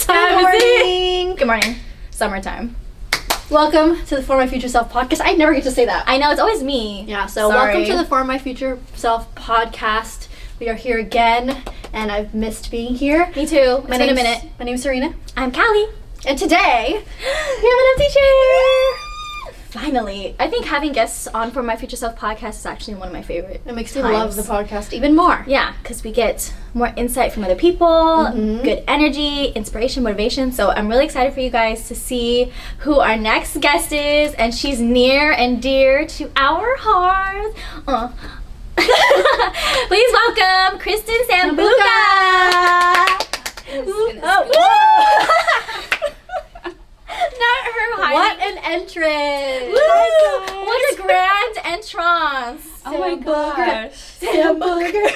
time is it? Good morning. Summertime. Welcome to the For My Future Self podcast. I never get to say that. I know, it's always me. Yeah, so welcome to the For My Future Self podcast. We are here again, and I've missed being here. Me too. It's been a minute. My name's Serena. I'm Callie. And today, we have an empty chair. Finally. I think having guests on For My Future Self podcast is actually one of my favorite It makes me love the podcast even more. Yeah, because we get more insight from other people, good energy, inspiration, motivation. So I'm really excited for you guys to see who our next guest is, and she's near and dear to our hearts. Please welcome KRISTEN Sambuca. Not her hiding. What an entrance! What a grand entrance! Oh my gosh. Sambuca.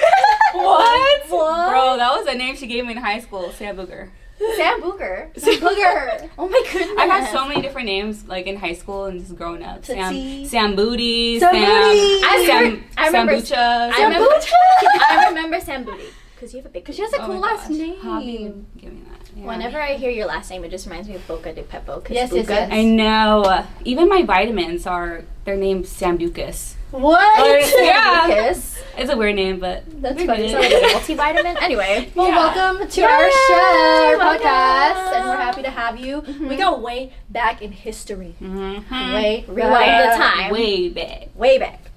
What? Bro, that was a name she gave me in high school, Sambuca. Sambuca. Sambuca. Oh my goodness. I've had so many different names like in high school and just growing up. Sam Booty, Sam- I remember Sambucha. I remember Sam Booty. Because you have a big. Because she has a cool last name. How do you give me that? Yeah. Whenever I hear your last name, it just reminds me of Boca de Pepo. Yes. I know. Even my vitamins they're named Sambucas. What? Yeah. It's a weird name, but That's funny. It's like a multivitamin. Anyway. Well, welcome to our show, our podcast, and we're happy to have you. We go way back in history. Way Rewind the time. Way back. Way back.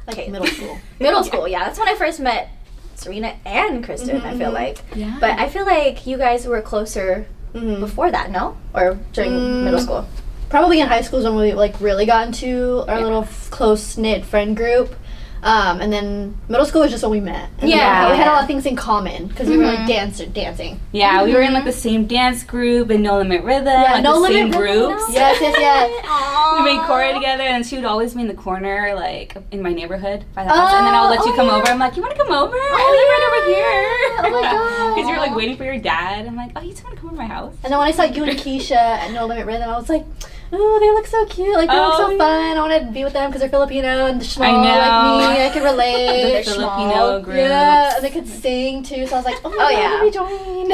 Okay, middle school. Middle school, yeah. That's when I first met Serena and KRISTEN, I feel like. Yeah. But I feel like you guys were closer before that, no? Or during middle school? Probably in high school is when we really got into our little close-knit friend group. And then middle school was just when we met. And we had a lot of things in common because we were dancing. Yeah, we were in the same dance group and No Limit Rhythm. Yeah, No Limit same groups. Yes. We made choreo together, and she would always be in the corner, like in my neighborhood by the house. And then I would let you come over. I'm like, you want to come over? I live right over here. Oh my god. Because you were waiting for your dad. I'm like, oh, you just want to come over to my house? And then when I saw you and Keisha at No Limit Rhythm, I was like, oh, they look so cute. They look so fun. I want to be with them because they're Filipino and small like me. I can relate. The Filipino group. Yeah, and they could sing too. So I was like, oh yeah, let me join.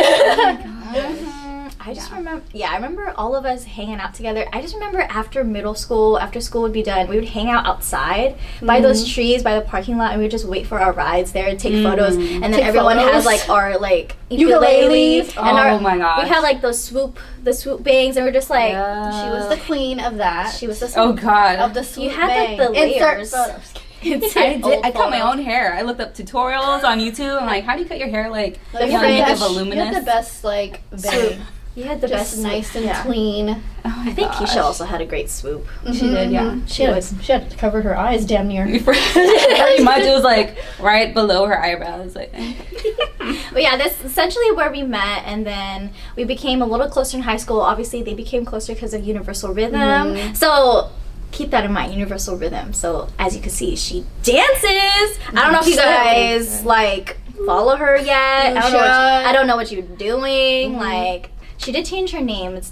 I just remember, I remember all of us hanging out together. I just remember after middle school, after school would be done, we would hang out outside by those trees, by the parking lot, and we would just wait for our rides there and take photos. And then everyone has our ukuleles. And my gosh. We had the swoop bangs, and we're just like, she was the queen of that. She was the oh god. Of the swoop You had bang. the layers. I cut my own hair. I looked up tutorials on YouTube. I'm like, how do you cut your hair make it voluminous? You had the best bang. You had the just best nice and clean. Oh I think Keisha also had a great swoop. She did, yeah. She had covered her eyes damn near. Pretty much, it was right below her eyebrows. But yeah, that's essentially where we met, and then we became a little closer in high school. Obviously, they became closer because of Universal Rhythm. So keep that in mind, Universal Rhythm. So as you can see, she dances. I don't know if you guys follow her yet. I don't know what you're doing. She did change her name. It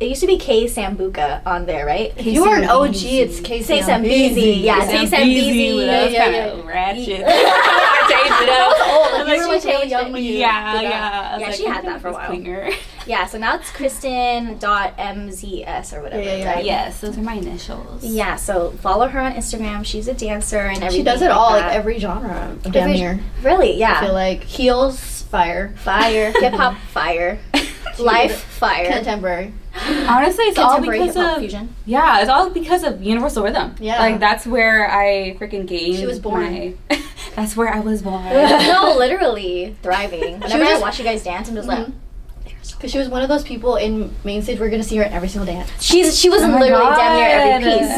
used to be K Sambuca on there, right? If you are an OG, it's K Sambuca. Yeah, K Sambuca. That was kind of ratchet. I changed it up. That was old. You were really young when you did that. Yeah, she had that for a while. Yeah, so now it's KRISTEN.mzs or whatever. Right? Yes, those are my initials. Yeah, so follow her on Instagram. She's a dancer and everything. She does it all, every genre. Damn near. Really? Yeah. I feel like heels, fire, hip hop, fire. Life, fire. Contemporary. Honestly, it's all because hip-hop of fusion. Yeah, it's all because of Universal Rhythm. Yeah, that's where I freaking gained. She was born. That's where I was born. No, literally thriving. Whenever I watch you guys dance, I'm just like. Because she was one of those people in main stage. We're gonna see her at every single dance. She was literally damn near every piece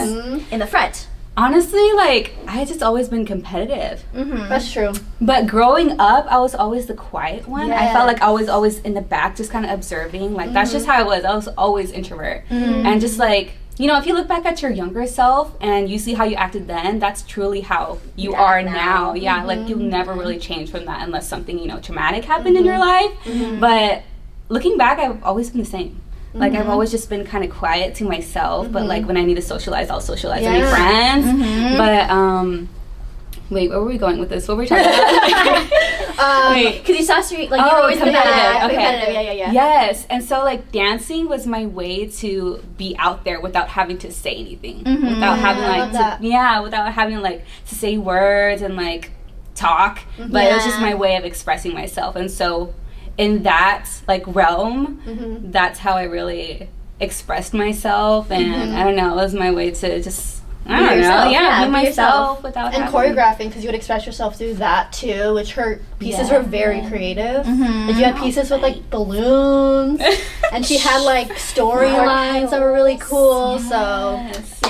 in the front. Honestly, I had just always been competitive. That's true. But growing up, I was always the quiet one. Yes. I felt like I was always in the back, just kind of observing. That's just how I was. I was always introvert. And just if you look back at your younger self and you see how you acted then, that's truly how you are now. Yeah, you'll never really change from that unless something, traumatic happened in your life. But looking back, I've always been the same. I've always just been kind of quiet to myself, but when I need to socialize, I'll socialize with my friends. But wait, where were we going with this? What were we talking about? Because you saw Serena, like, you were always competitive. Yeah. Yes, and so, like, dancing was my way to be out there without having to say anything. Without having, like, without having, like, to say words and, like, talk. But it was just my way of expressing myself. And so, in that, like, realm, that's how I really expressed myself. And, I don't know, it was my way to just... I don't know. Be myself without and choreographing, because you would express yourself through that too, which her pieces were very creative. Like you had pieces with like balloons, and she had like storylines that were really cool. So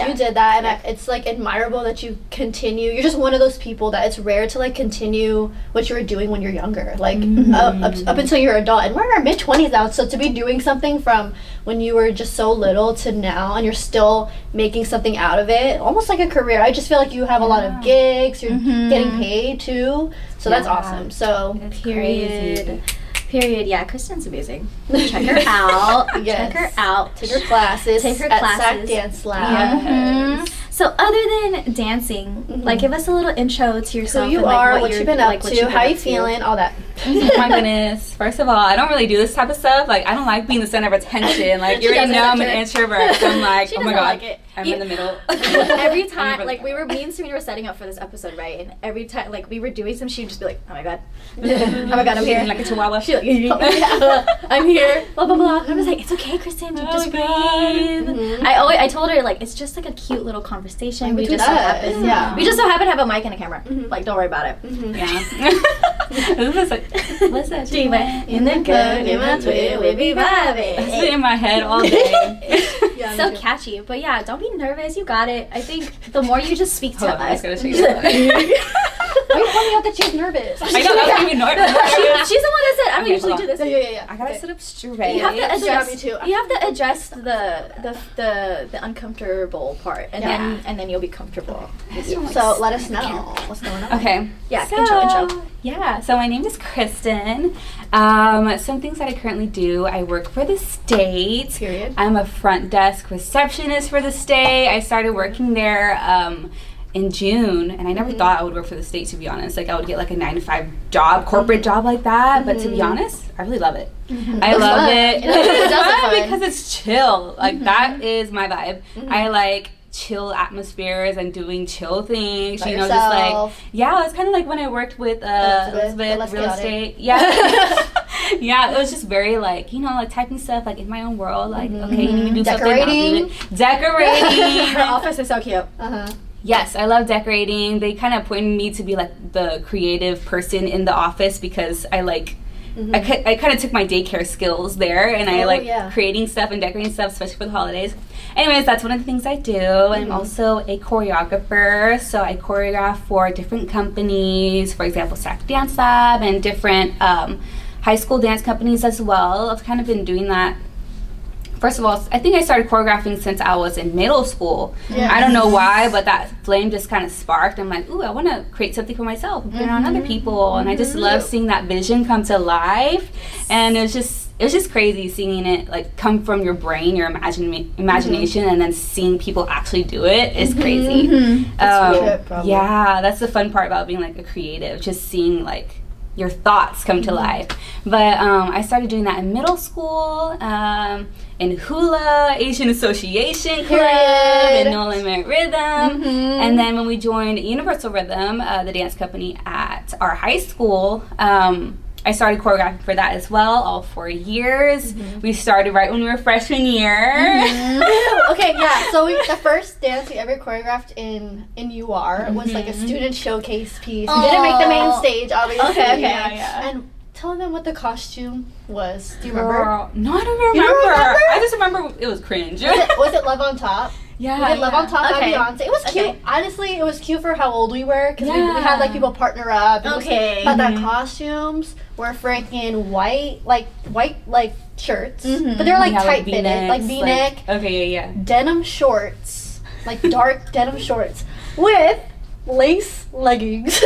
you did that, and it's like admirable that you continue. You're just one of those people that it's rare to like continue what you were doing when you're younger, like up until you're adult. And we're in our mid-20s now, so to be doing something from when you were just so little to now, and you're still making something out of it, almost like a career. I just feel like you have a lot of gigs, you're getting paid too, so that's awesome. So period. Yeah, Kristen's amazing. Check her out. Check her out. Take her classes. Take her at classes. SAC Dance Lab. So other than dancing, like give us a little intro to yourself. Who you and, like, are, what you've been up to, how you feeling, all that. Oh my goodness. First of all, I don't really do this type of stuff. Like, I don't like being the center of attention. Like, you already know I'm an introvert. So I'm like, oh my God, like I'm in the middle. Every time, like, me and Serena were setting up for this episode, right? And every time, like, we were doing some, she'd just be like, oh my God. Oh my God, I'm here. Like a chihuahua. She's like, I'm here. Blah, blah, blah. And I was like, it's okay, Kristen. Just breathe. I told her, like, it's just like a cute little conversation. We just so happen to have a mic and a camera. Like, don't worry about it. What's that? In the good, in my Twitter, we be vibing. That's been in my head all day. So catchy. But yeah, don't be nervous. You got it. I think the more you just speak to us. Why are you pointing out that she's nervous? I know, that's even nervous. She's the one that said, I don't usually do this. Yeah. I gotta sit up straight. You have to adjust. You have to adjust the uncomfortable part, and then you'll be comfortable. So let us know what's going on. Okay. Yeah. Intro. Yeah. So my name is Kristen. Some things that I currently do. I work for the state. Period. I'm a front desk receptionist for the state. I started working there in June, and I never thought I would work for the state, to be honest. Like, I would get like a 9-to-5 job, corporate job like that, but to be honest, I really love it. I love it because it's chill. Like, that is my vibe. I like chill atmospheres and doing chill things, By you know, yourself. just like, it's kind of like when I worked with Elizabeth real estate. Yeah. It was just very like, you know, like typing stuff like in my own world, like, okay, you need to do something, I'll do it. Decorating. Her office is so cute. Yes, I love decorating. They kind of pointed me to be like the creative person in the office because I like I kind of took my daycare skills there, and I like creating stuff and decorating stuff, especially for the holidays. Anyways, that's one of the things I do. I'm also a choreographer, so I choreograph for different companies, for example, SAC Dance Lab, and different high school dance companies as well. I've kind of been doing that. First of all, I think I started choreographing since I was in middle school. I don't know why, but that flame just kind of sparked. I'm like, ooh, I want to create something for myself, put it on other people, and I just love seeing that vision come to life. And it was just crazy seeing it like come from your brain, your imagination, and then seeing people actually do it is crazy. That's the fun part about being like a creative, just seeing like your thoughts come to life. But I started doing that in middle school. In Hula, Asian Association Club, in No Limit Rhythm. And then when we joined Universal Rhythm, the dance company at our high school, I started choreographing for that as well, all 4 years. We started right when we were freshman year. So the first dance we ever choreographed in UR was like a student showcase piece. We didn't make the main stage, obviously. And tell them what the costume was. Do you remember? No, I don't remember. I just remember it was cringe. Was it Love on Top? Yeah. We did Love on Top by Beyonce. It was cute. Honestly, it was cute for how old we were, because we had like people partner up. But the costumes were freaking white shirts. But they're like tight fitted, like V-neck. Denim shorts, like dark denim shorts with lace leggings.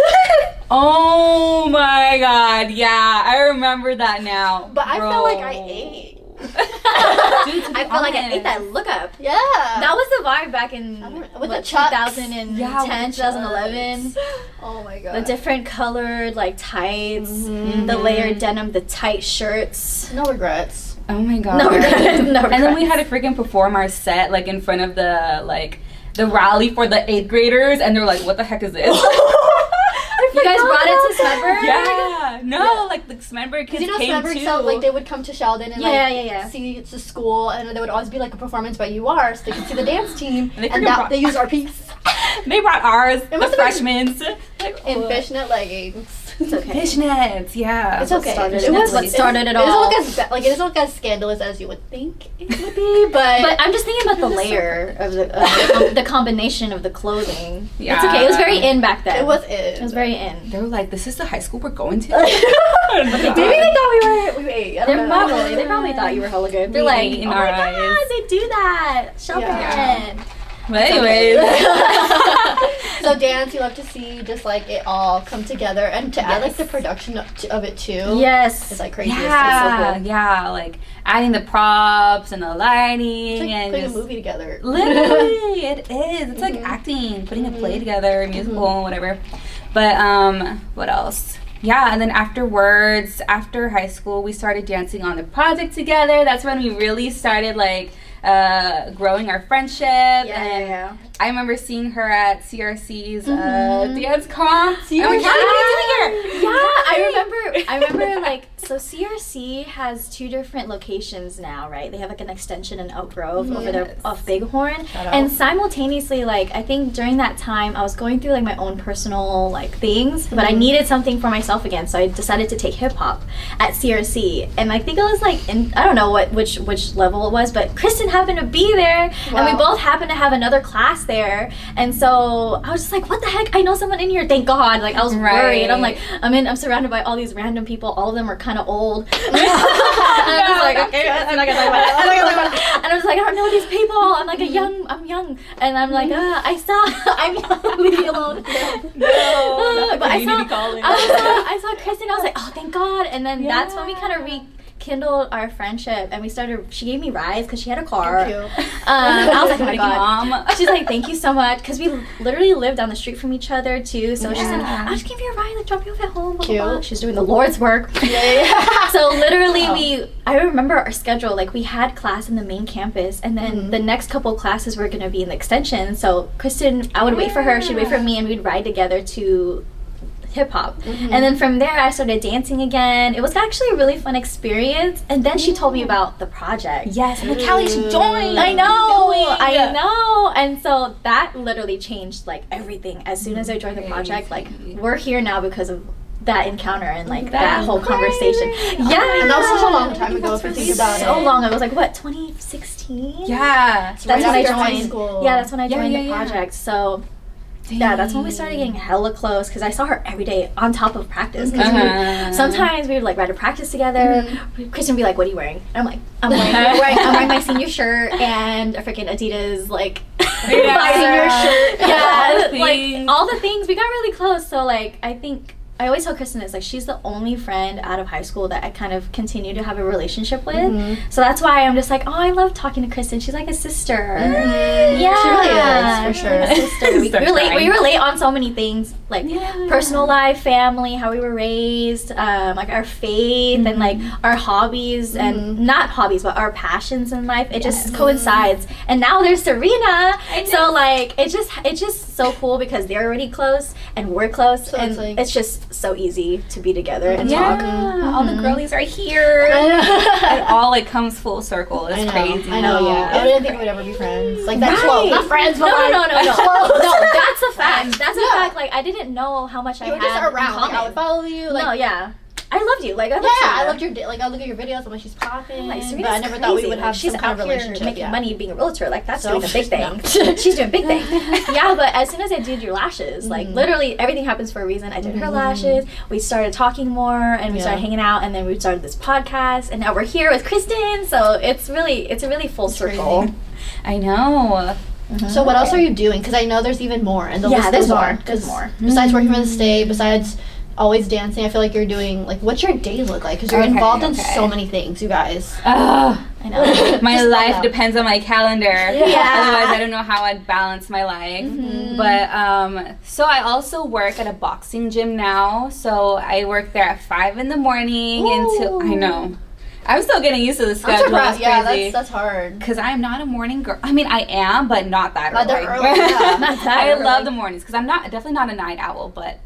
Oh my God, yeah, I remember that now. But I felt like I ate. Dude, to be I felt like I ate that look up. Yeah. That was the vibe back in with what, the chucks. 2010, Yeah, 2011. Oh my god. The different colored like tights, the layered denim, the tight shirts. No regrets. Oh my god. No regrets. No And then we regrets. had to freaking perform our set like in front of the rally for the 8th graders, and they're like, "What the heck is this?" You guys brought it to Smedberg? Yeah. No, like the Smedberg kids You know, came Smedberg too. South, like they would come to Sheldon and Yeah. see the school, and there would always be like a performance by UR, so they could see the dance team, And they and freaking they use our piece They brought ours, the must have freshmen's. Like, in fishnet leggings. It's okay. fishnets, yeah. It's okay. That's what started it all. It doesn't look as scandalous as you would think it would be, but I'm just thinking about the layer of the combination of the clothing. Yeah. It's okay. It was very in back then. it was It was very in. They were like, "This is the high school we're going to." maybe they thought we ate. I don't know. They probably thought you were hella good. They're We like, ate in oh our my god, eyes. they do that. Sheldon. Yeah. But anyways, So dance, you love to see just like it all come together, and to add like the production of it too. Yes. It's like crazy. yeah, It's so cool. yeah, like adding the props and the lighting It's like and putting just a movie together. literally, it is. It's like acting, putting a play together, musical, whatever. But what else? Yeah, and then afterwards, after high school, we started dancing on the project together. That's when we really started like growing our friendship. Yeah. I remember seeing her at CRC's dance comp. CRC. I'm like, "Kelly, what are you doing here?" Yeah, I remember like, so CRC has 2 different locations now, right? They have like an extension in Elk Grove over there off Bighorn. Shout And out. simultaneously, like, I think during that time, I was going through like my own personal like things, but I needed something for myself again, so I decided to take hip hop at CRC. And I think it was like, I don't know which level it was, but Kristen happened to be there, and we Wow. both happened to have another class there. And so I was just like, what the heck? I know someone in here. Thank God. Like, I was worried. I'm like, I'm surrounded by all these random people. All of them are kind of old. And I'm just like, okay, I'm not gonna talk about it. And I was like, I don't know these people. I'm like I'm young. And I'm like, I'm young. Leave me alone. No, But community college. I saw Kristen. I was like, oh, thank God. And then that's when we kind of rekindled our friendship, and we started. She gave me rides because she had a car. Thank you. I was like, oh my Thank you, God. Mom. She's like, thank you so much, because we literally lived down the street from each other too. So she's like, Yeah. I'll just give you a ride, like drop you off at home. Blah, Cute. blah, blah. She's doing the Lord's work. Yeah. So literally, I remember our schedule. Like, we had class in the main campus, and then the next couple classes were gonna be in the extension. So Kristen, I would wait for her. She'd wait for me, and we'd ride together to hip hop. And then from there I started dancing again. It was actually a really fun experience. And then she told me about the project. Yes, I'm like, Kelly, you should join. I know. Going. And so that literally changed like everything. As soon as I joined the project, like, we're here now because of that encounter and like that whole conversation. Yeah. And that was such a long time ago if you think about it. So long. It was like, what, 2016? Yeah. That's Right when I after high joined. school. Yeah, that's when I joined yeah, the yeah. project. So yeah, that's when we started getting hella close, because I saw her every day on top of practice. 'Cause sometimes we would like ride to practice together. Kristen would be like, "What are you wearing?" And I'm like, I'm wearing my senior shirt and a freaking Adidas like Yeah. senior shirt. Yeah, All the like things. all the things. We got really close. So like, I think I always tell Kristen this, like, she's the only friend out of high school that I kind of continue to have a relationship with. So that's why I'm just like, oh, I love talking to Kristen. She's like a sister. Yeah, She really is, for sure. A sister. We Start relate. We crying. relate on so many things, like personal life, family, how we were raised, like our faith and like our hobbies and not hobbies, but our passions in life. It just coincides. And now there's Serena. So like, it's just so cool because they're already close and we're close, So and it's like- it's just so easy to be together and Yeah, talk. all the girlies are here. I know. It all like comes full circle. It's crazy. I know, yeah. I didn't think we'd ever be friends. Like, that's close. Not friends, but No, like, no, close. that's a fact. That's a Yeah. fact. Like, I didn't know how much I You were had just in around. Like, I common. would follow you. Like, No, yeah. I loved you. Like, I loved yeah, Serena. I loved your, like, I look at your videos. I'm like, she's popping. Like, but Serena's I never thought we crazy. would Like, have she's some kind out of here relationship. making Yeah. money being a realtor. Like, that's So- doing a big thing. She's doing big thing. Yeah, but as soon as I did your lashes, like, literally everything happens for a reason. I did her lashes. We started talking more, and we started hanging out, and then we started this podcast, and now we're here with Kristen. So it's a really full circle. crazy. I know. So what else are you doing? Because I know there's even more, and the Yeah, list there's goes more. on. There's more. Besides working for the state, besides always dancing, I feel like you're doing, like, what's your days look like? Because you're involved in so many things, you guys. Ugh. I know. my life depends on my calendar. Yeah. Otherwise, I don't know how I'd balance my life. But so I also work at a boxing gym now. So I work there at 5 in the morning until I know. I'm still getting used to the schedule. I'm surprised. Yeah, that's hard. Because I'm not a morning girl. I mean, I am, but not that early. I love the mornings because I'm definitely not a night owl, but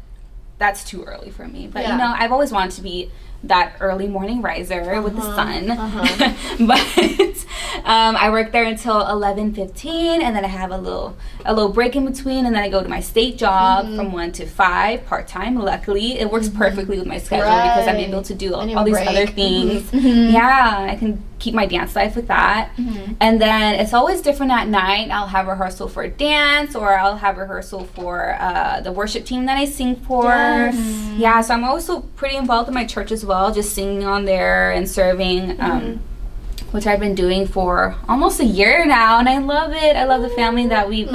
that's too early for me. But you know, I've always wanted to be that early morning riser with the sun. But I work there until 11:15, and then I have a little break in between, and then I go to my state job from 1 to 5 part-time. Luckily, it works perfectly with my schedule because I'm able to do all these other things. Yeah, I can keep my dance life with that. And then it's always different at night. I'll have rehearsal for dance, or I'll have rehearsal for the worship team that I sing for. Yeah, so I'm also pretty involved in my church as well, just singing on there and serving, which I've been doing for almost a year now, and I love it. I love the family that we've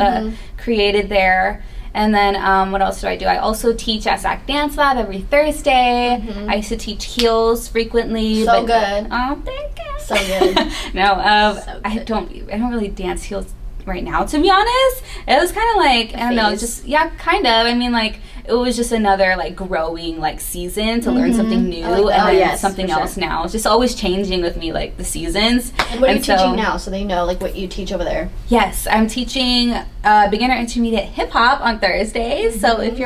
created there. And then what else do? I also teach at SAC Dance Lab every Thursday. I used to teach heels frequently. So good. Oh, thank you. So good. No, So I don't really dance heels right now, to be honest. It was kind of like, I don't know, just, kind of. I mean, like, it was just another, like, growing, like, season to learn something new, and then something else now. It's just always changing with me, like, the seasons. And what are you teaching now, so they know, like, what you teach over there? Yes, I'm teaching beginner intermediate hip-hop on Thursdays. So if you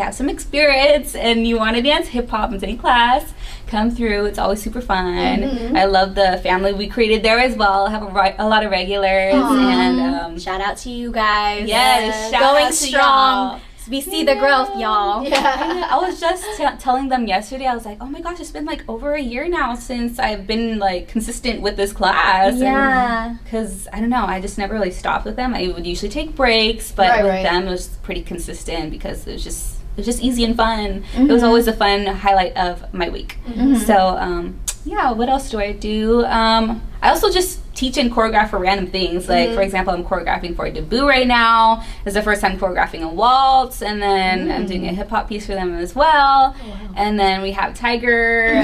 have some experience and you want to dance hip-hop in any class, come through. It's always super fun. I love the family we created there as well. I have a lot of regulars. And shout out to you guys. Yes, shout going out to strong. y'all. We see the growth, y'all. Yeah. I was just telling them yesterday, I was like, oh my gosh, it's been like over a year now since I've been like consistent with this class. Yeah. Because I don't know, I just never really stopped with them. I would usually take breaks, but with them it was pretty consistent because it was just easy and fun. It was always a fun highlight of my week. So what else do I do? I also just teach and choreograph for random things. Like, for example, I'm choreographing for a debut right now. It's the first time choreographing a waltz, and then I'm doing a hip-hop piece for them as well. And then we have Tiger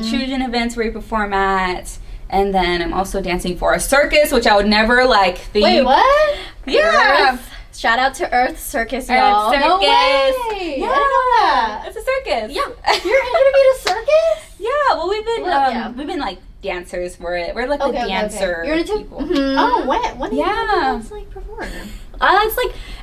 children events where we perform at. And then I'm also dancing for a circus, which I would never think. Wait, what? Yeah. Shout out to Earth Circus, y'all. Circus. No way! I didn't know that. It's a circus. Yeah. You're gonna be at a circus? Yeah, well, we've been like dancers for it. We're like the dancer You're into people. Oh, when do you perform?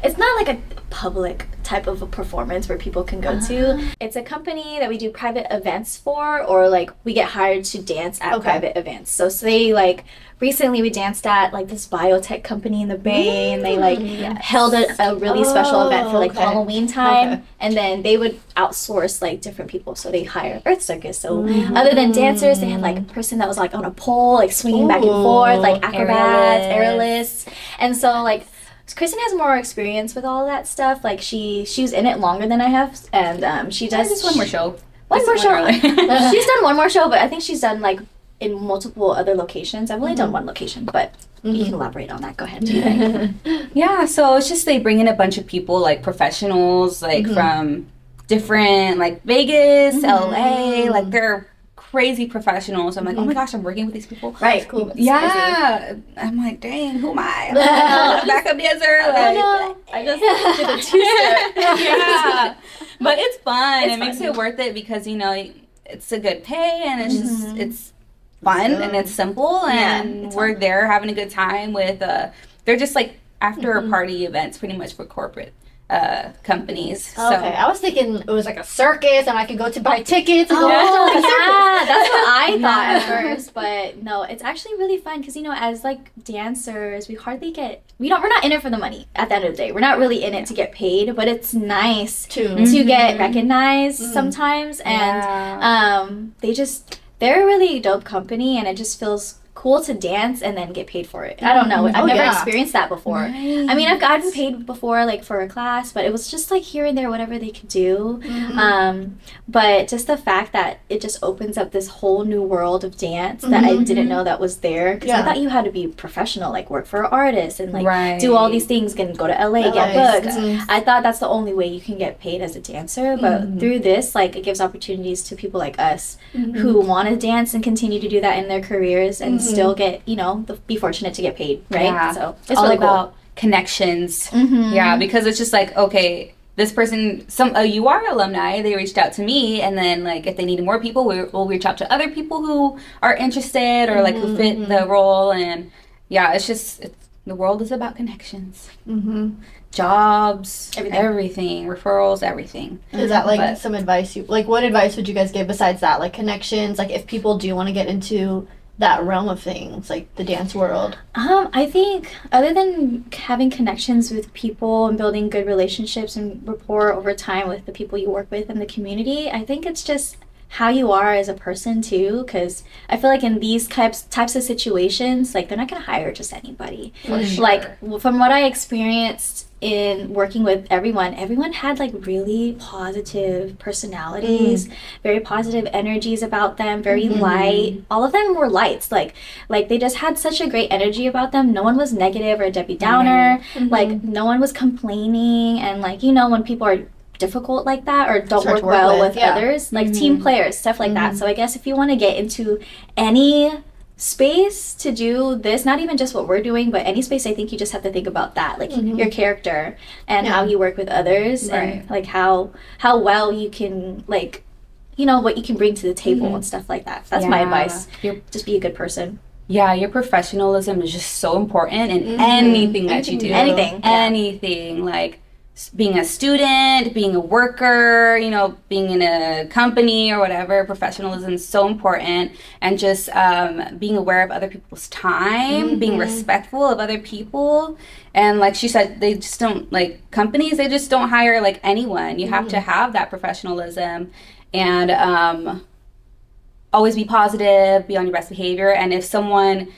It's not like a public type of a performance where people can go to. It's a company that we do private events for, or like we get hired to dance at private events. So say recently we danced at like this biotech company in the Bay, and they held a really special event for Halloween time, and then they would outsource different people, so they hire Earth Circus. So other than dancers, they had a person that was on a pole swinging back and forth, acrobats, aerialists, and so Kristen has more experience with all that stuff. She was in it longer than I have, and she does just one more show. One more show. She's done one more show, but I think she's done in multiple other locations. I've only done one location, but you can elaborate on that. Go ahead. Yeah, so it's just they bring in a bunch of people, professionals, from different, Vegas, LA, they're crazy professionals. I'm like, oh my gosh, I'm working with these people. Right, cool. Yeah. I'm like, dang, who am I? Backup dancer. I just did a two-step. Yeah. But it's fun. It makes it worth it because, it's a good pay, and it's just, it's fun, and it's simple, and we're there having a good time with, they're just after party events pretty much for corporate companies. Okay, I was thinking it was a circus and I could go to buy tickets and that's go what I thought at first, but no, it's actually really fun because as dancers, we're not in it for the money. At the end of the day, we're not really in it to get paid, but it's nice to get recognized sometimes, and they're a really dope company, and it just feels cool to dance and then get paid for it. I don't know. I've never experienced that before. Right. I mean, I've gotten paid before, for a class, but it was just here and there, whatever they could do. But just the fact that it just opens up this whole new world of dance that I didn't know that was there. Because I thought you had to be professional, work for an artist and do all these things and go to LA, get booked. I thought that's the only way you can get paid as a dancer. But through this, it gives opportunities to people like us who want to dance and continue to do that in their careers. And still get, you know, be fortunate to get paid, right? Yeah. So it's all really about cool. connections. Yeah, because it's just like, okay, this person, you are alumni, they reached out to me, and then like if they needed more people, we'll reach out to other people who are interested or like who fit the role. And yeah, the world is about connections. Jobs, everything, referrals, everything. Is that like some advice what advice would you guys give besides that, like connections, like if people do want to get into that realm of things, like the dance world? I think other than having connections with people and building good relationships and rapport over time with the people you work with in the community, I think it's just how you are as a person too, because I feel like in these types of situations, like they're not going to hire just anybody. For sure. Like from what I experienced in working with everyone had like really positive personalities, very positive energies about them, very light. All of them were lights. Like they just had such a great energy about them. No one was negative or a Debbie Downer. Like no one was complaining. And like, you know, when people are difficult like that or don't work well with others, like team players, stuff like that. So I guess if you want to get into any space to do this, not even just what we're doing, but any space, I think you just have to think about that, like your character and how you work with others, and like how well you can, like, you know, what you can bring to the table and stuff like that. That's my advice. Just be a good person. Yeah, your professionalism is just so important in anything that you do. Anything, like being a student, being a worker, you know, being in a company or whatever. Professionalism is so important, and just being aware of other people's time, being respectful of other people. And like she said, they just don't, like, companies, they just don't hire like anyone. You have to have that professionalism, and always be positive, be on your best behavior. And if someone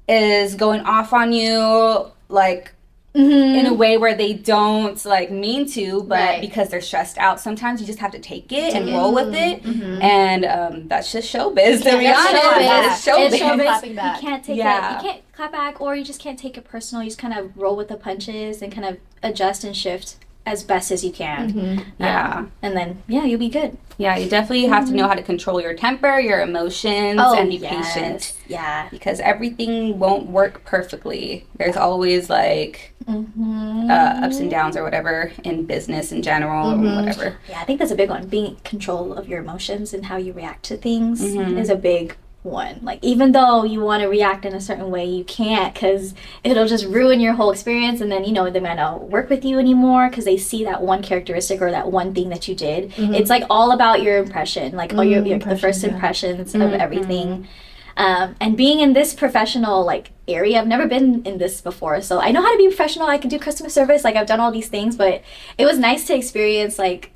is going off on you, like, in a way where they don't like mean to, but because they're stressed out, sometimes you just have to take it and roll with it. And that's just showbiz, to be honest. It's showbiz. You can't take it. You can't clap back, or you just can't take it personal. You just kind of roll with the punches and kind of adjust and shift as best as you can. And then you'll be good. Yeah, you definitely have to know how to control your temper, your emotions, and be patient. Yeah, because everything won't work perfectly. There's always like ups and downs or whatever in business in general or whatever. Yeah, I think that's a big one. Being in control of your emotions and how you react to things is a big one. Like, even though you want to react in a certain way, you can't, because it'll just ruin your whole experience. And then, you know, they might not work with you anymore because they see that one characteristic or that one thing that you did. It's like all about your impression, like all your the first impressions of everything. And being in this professional like area, I've never been in this before, so I know how to be professional. I can do customer service, like I've done all these things, but it was nice to experience like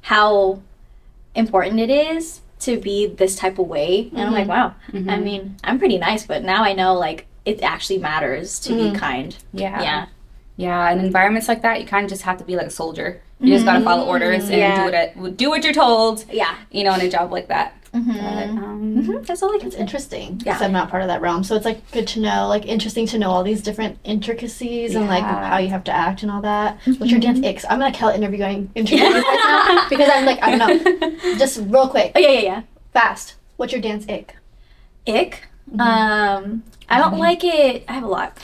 how important it is to be this type of way. And I'm like, wow, I mean, I'm pretty nice, but now I know like it actually matters to be kind. Yeah, in environments like that, you kind of just have to be like a soldier. You just gotta follow orders and do what you're told. You know, in a job like that. That's all I can say. Interesting, because I'm not part of that realm, so it's like good to know, like interesting to know all these different intricacies and like how you have to act and all that. What's your dance icks? I'm gonna kill it interviewing right now because I'm like, I don't know. Just real quick. Fast. What's your dance ick? Ick? I don't like it. I have a lot.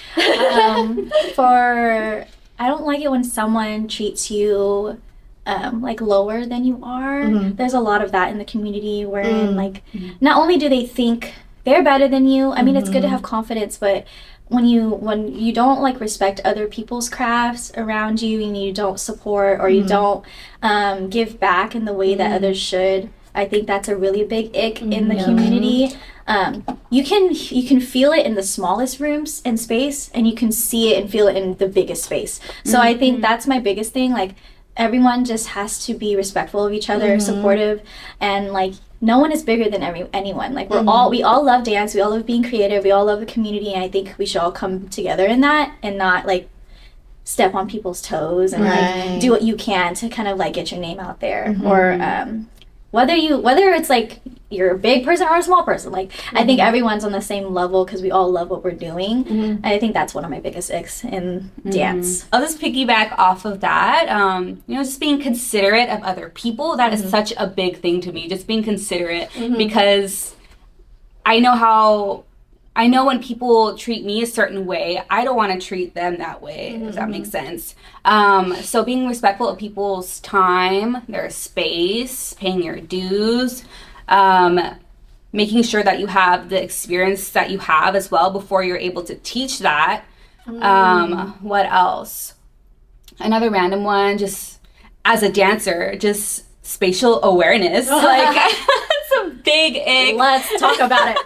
I don't like it when someone treats you like lower than you are. There's a lot of that in the community wherein like not only do they think they're better than you, I mean, it's good to have confidence, but when you don't like respect other people's crafts around you, and you don't support or you don't give back in the way that others should, I think that's a really big ick in the community. You can feel it in the smallest rooms and space, and you can see it and feel it in the biggest space. So I think that's my biggest thing. Like, everyone just has to be respectful of each other, supportive, and like no one is bigger than anyone. Like we all love dance, we all love being creative, we all love the community, and I think we should all come together in that and not like step on people's toes and like do what you can to kind of like get your name out there. Or whether it's like you're a big person or a small person, like I think everyone's on the same level because we all love what we're doing. I think that's one of my biggest icks in dance. I'll just piggyback off of that. You know, just being considerate of other people. That is such a big thing to me. Just being considerate, because I know how I know when people treat me a certain way, I don't want to treat them that way, if that makes sense. So being respectful of people's time, their space, paying your dues, making sure that you have the experience that you have as well before you're able to teach that. What else? Another random one, just as a dancer, just spatial awareness. Like, it's a big ick. Let's talk about it.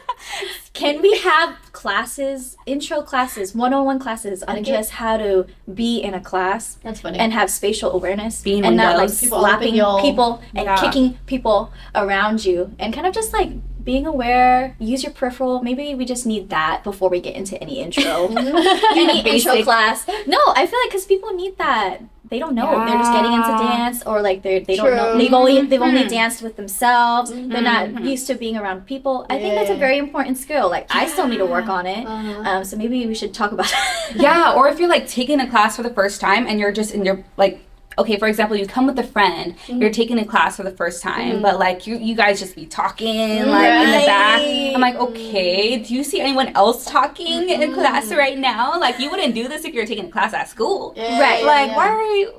Can we have classes, intro classes, one-on-one classes on just how to be in a class? That's funny. And have spatial awareness. Being and not like people slapping people and Yeah. kicking people around you. And kind of just like being aware, use your peripheral. Maybe we just need that before we get into any intro. Any intro class. No, I feel like because people need that. They don't know. They're just getting into dance, or like they don't know. They've only danced with themselves. They're not used to being around people. I think that's a very important skill. Like I still need to work on it. So maybe we should talk about that. Yeah, or if you're like taking a class for the first time and you're just in your like, okay, for example, you come with a friend, you're taking a class for the first time, but like you guys just be talking like in the back. I'm like, okay, do you see anyone else talking in class right now? Like you wouldn't do this if you're taking a class at school. Right. Like why are you?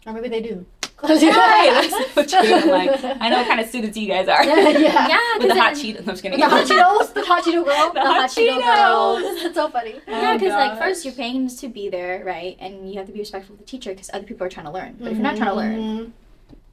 Or maybe they do. Right, that's so true. I'm like, I know what kind of students you guys are. Yeah, With the hot Cheetos. I'm just kidding. The hot Cheetos, the hot Cheeto girl, The hot Cheeto girl. That's so funny. Yeah, because gosh. like first you're paying to be there, right? And you have to be respectful of the teacher because other people are trying to learn. But if you're not trying to learn,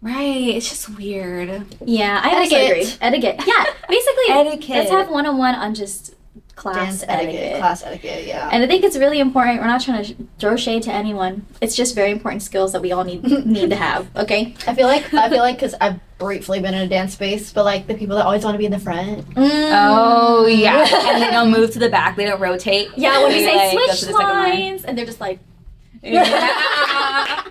Right, it's just weird. yeah, I also agree. Etiquette. Yeah, basically, Etiquette. let's have one-on-one on just class Dance etiquette. class etiquette, yeah. And I think it's really important. We're not trying to throw shade to anyone. It's just very important skills that we all need to have. Okay. I feel like because I've briefly been in a dance space, but like the people that always want to be in the front. Oh yeah, and they don't move to the back. They don't rotate. Yeah, when we They, say like, go to switch the second line. lines, and they're just like. Yeah.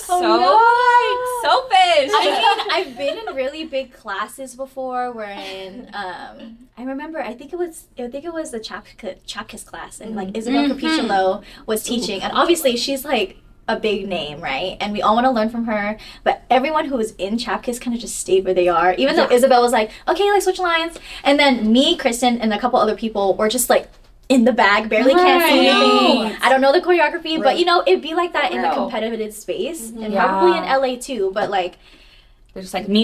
Oh, So selfish. I mean, I've been in really big classes before wherein I remember I think it was the Chapkiss class, and like Isabel Capicolo was teaching, and obviously she's like a big name, right? And we all want to learn from her, but everyone who was in Chapkiss kind of just stayed where they are, even though Isabel was like, okay, like switch lines, and then me, Kristen, and a couple other people were just like in the bag, barely can't see anything. I don't know the choreography, but you know, it'd be like that in the competitive space, and probably in LA too, but like, they're just like me,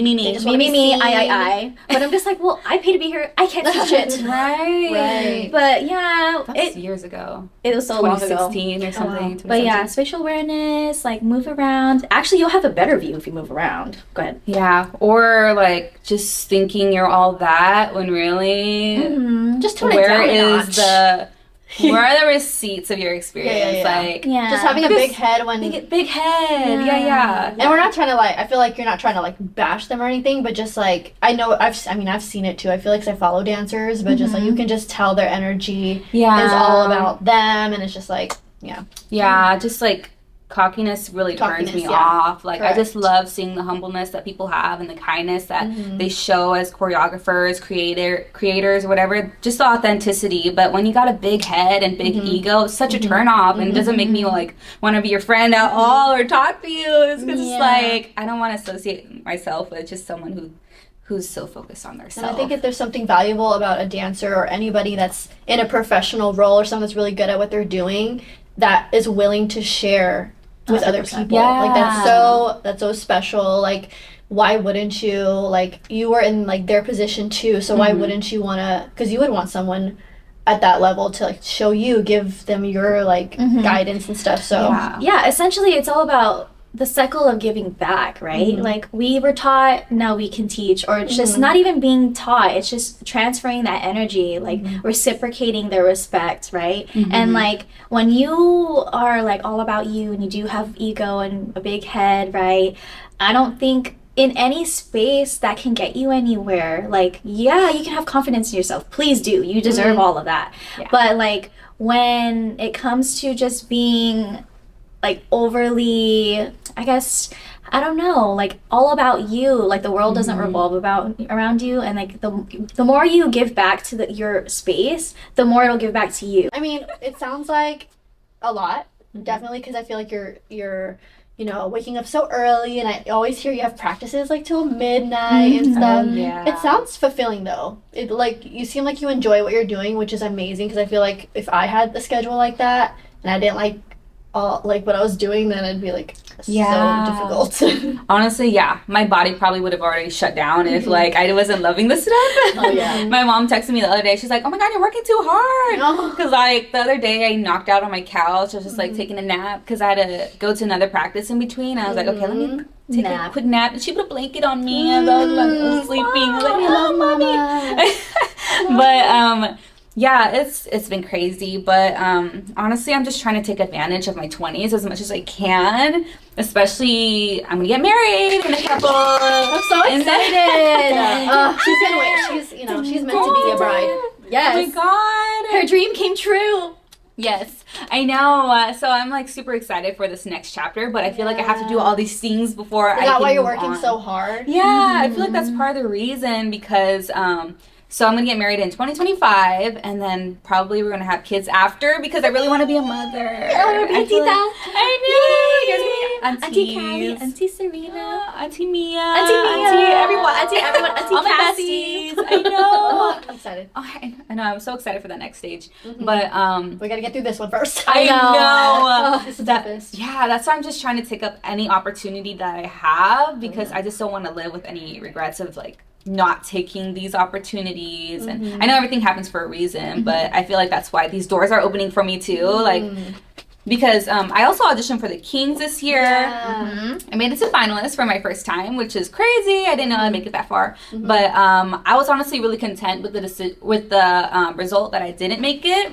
I. But I'm just like, well, I pay to be here. I can't teach it. Right. But yeah, That's years ago. it was so long ago. 2016 or something. But yeah, spatial awareness, like move around. Actually, you'll have a better view if you move around. Go ahead. Yeah, or like just thinking you're all that when really, Just tone it where down a is notch. where are the receipts of your experience? Yeah. Like, Yeah. Just having a big head when big head. Yeah. and we're not trying to like, I feel like you're not trying to like bash them or anything, but just like, I've seen it too. I feel like 'cause I follow dancers, but just like you can just tell their energy is all about them, and it's just like, Yeah, just like cockiness really turns me Cockiness, yeah. off. Like I just Correct. love seeing the humbleness that people have and the kindness that they show as choreographers, creators, or whatever. Just the authenticity. But when you got a big head and big ego, it's such a turn off, and it doesn't make me like want to be your friend at all or talk to you. It's just like I don't want to associate myself with just someone who's so focused on their self. And I think if there's something valuable about a dancer or anybody that's in a professional role or someone that's really good at what they're doing, that is willing to share with other 100%. people. Like that's so special. Like why wouldn't you? Like you were in like their position too, so why wouldn't you wanna, because you would want someone at that level to like show you, give them your like guidance and stuff. So Yeah, essentially it's all about the cycle of giving back, right? Like we were taught, now we can teach, or it's just not even being taught, it's just transferring that energy, like reciprocating their respect, right? And like when you are like all about you and you do have ego and a big head, right? I don't think in any space that can get you anywhere, like, yeah, you can have confidence in yourself, please do, you deserve all of that. But like when it comes to just being like overly, I guess, I don't know, like all about you, like the world doesn't revolve around you, and like the more you give back to your space, the more it'll give back to you. I mean, it sounds like a lot, definitely, because I feel like you're you know, waking up so early, and I always hear you have practices like till midnight and stuff. Yeah. It sounds fulfilling though. It like you seem like you enjoy what you're doing, which is amazing, because I feel like if I had a schedule like that and I didn't like all like what I was doing, then it'd be like so difficult. Honestly, yeah, my body probably would have already shut down if like I wasn't loving this stuff. Oh yeah. My mom texted me the other day. She's like, "Oh my God, you're working too hard." Because like the other day I knocked out on my couch. I was just like taking a nap because I had to go to another practice in between. I was like, okay, let me take a quick nap. And she put a blanket on me and I was sleeping. I was like, I love mommy. But yeah, it's been crazy, but honestly, I'm just trying to take advantage of my 20s as much as I can. Especially, I'm gonna get married in a couple. I'm so excited. She's been waiting. She's meant to be a bride. Yes. Oh my God, her dream came true. Yes, I know. So I'm like super excited for this next chapter, but I feel like I have to do all these things before I can. Is that why you're move working on. so hard? Yeah, I feel like that's part of the reason because so I'm gonna get married in 2025, and then probably we're gonna have kids after because I really want to be a mother. Oh, I feel like- I know. Auntie Callie, Auntie Serena, Auntie Mia, Auntie everyone, Auntie all my Cassie. besties. I know. I'm excited. Oh, I know. I'm so excited for that next stage, but We gotta get through this one first. I know. This is the toughest. Yeah, that's why I'm just trying to take up any opportunity that I have because I just don't want to live with any regrets of like not taking these opportunities. And I know everything happens for a reason, but I feel like that's why these doors are opening for me too. Like because I also auditioned for the Kings this year. Yeah. I made it to finalists for my first time, which is crazy. I didn't know I'd make it that far, but I was honestly really content with the result that I didn't make it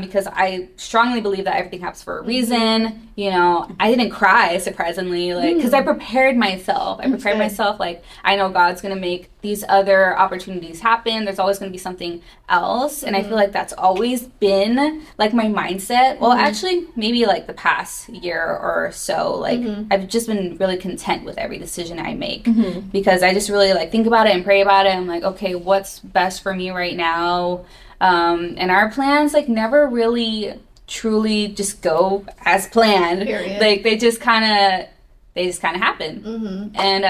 because I strongly believe that everything happens for a reason. You know, I didn't cry surprisingly, like because I prepared myself. I prepared myself like I know God's gonna make these other opportunities happen. There's always gonna be something else, and I feel like that's always been like my mindset. Well, actually, maybe like the past year or so, like I've just been really content with every decision I make because I just really like think about it and pray about it. I'm like, okay, what's best for me right now? And our plans like never really truly just go as planned. Period. Like they just kind of happen. And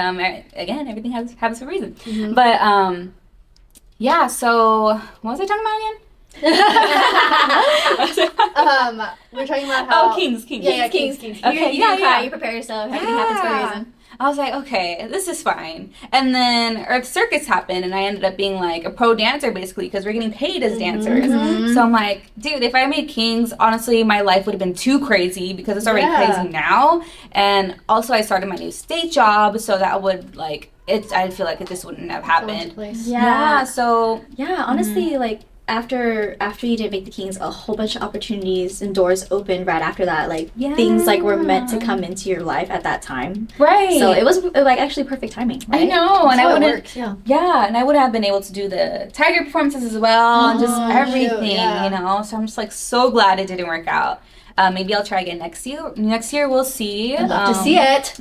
again, everything happens for a reason. But yeah, so what was I talking about again? We're talking about how Kings. Yeah, Kings. Okay, You prepare yourself. Everything happens for a reason. I was like, okay, this is fine. And then Earth Circus happened, and I ended up being like a pro dancer basically because we're getting paid as dancers. So I'm like, dude, if I made Kings, honestly, my life would have been too crazy because it's already crazy now. And also, I started my new state job, so that would like I feel like it just wouldn't have happened. Yeah. So yeah, honestly, like after you did make the Kings, a whole bunch of opportunities and doors opened right after that. Like things like were meant to come into your life at that time. Right. So it was like actually perfect timing. Right? I know, and I wouldn't. Works, yeah. Yeah, and I would have been able to do the Tiger performances as well, and just everything, you know. So I'm just like so glad it didn't work out. Maybe I'll try again next year. Next year, we'll see. I'd love to see it.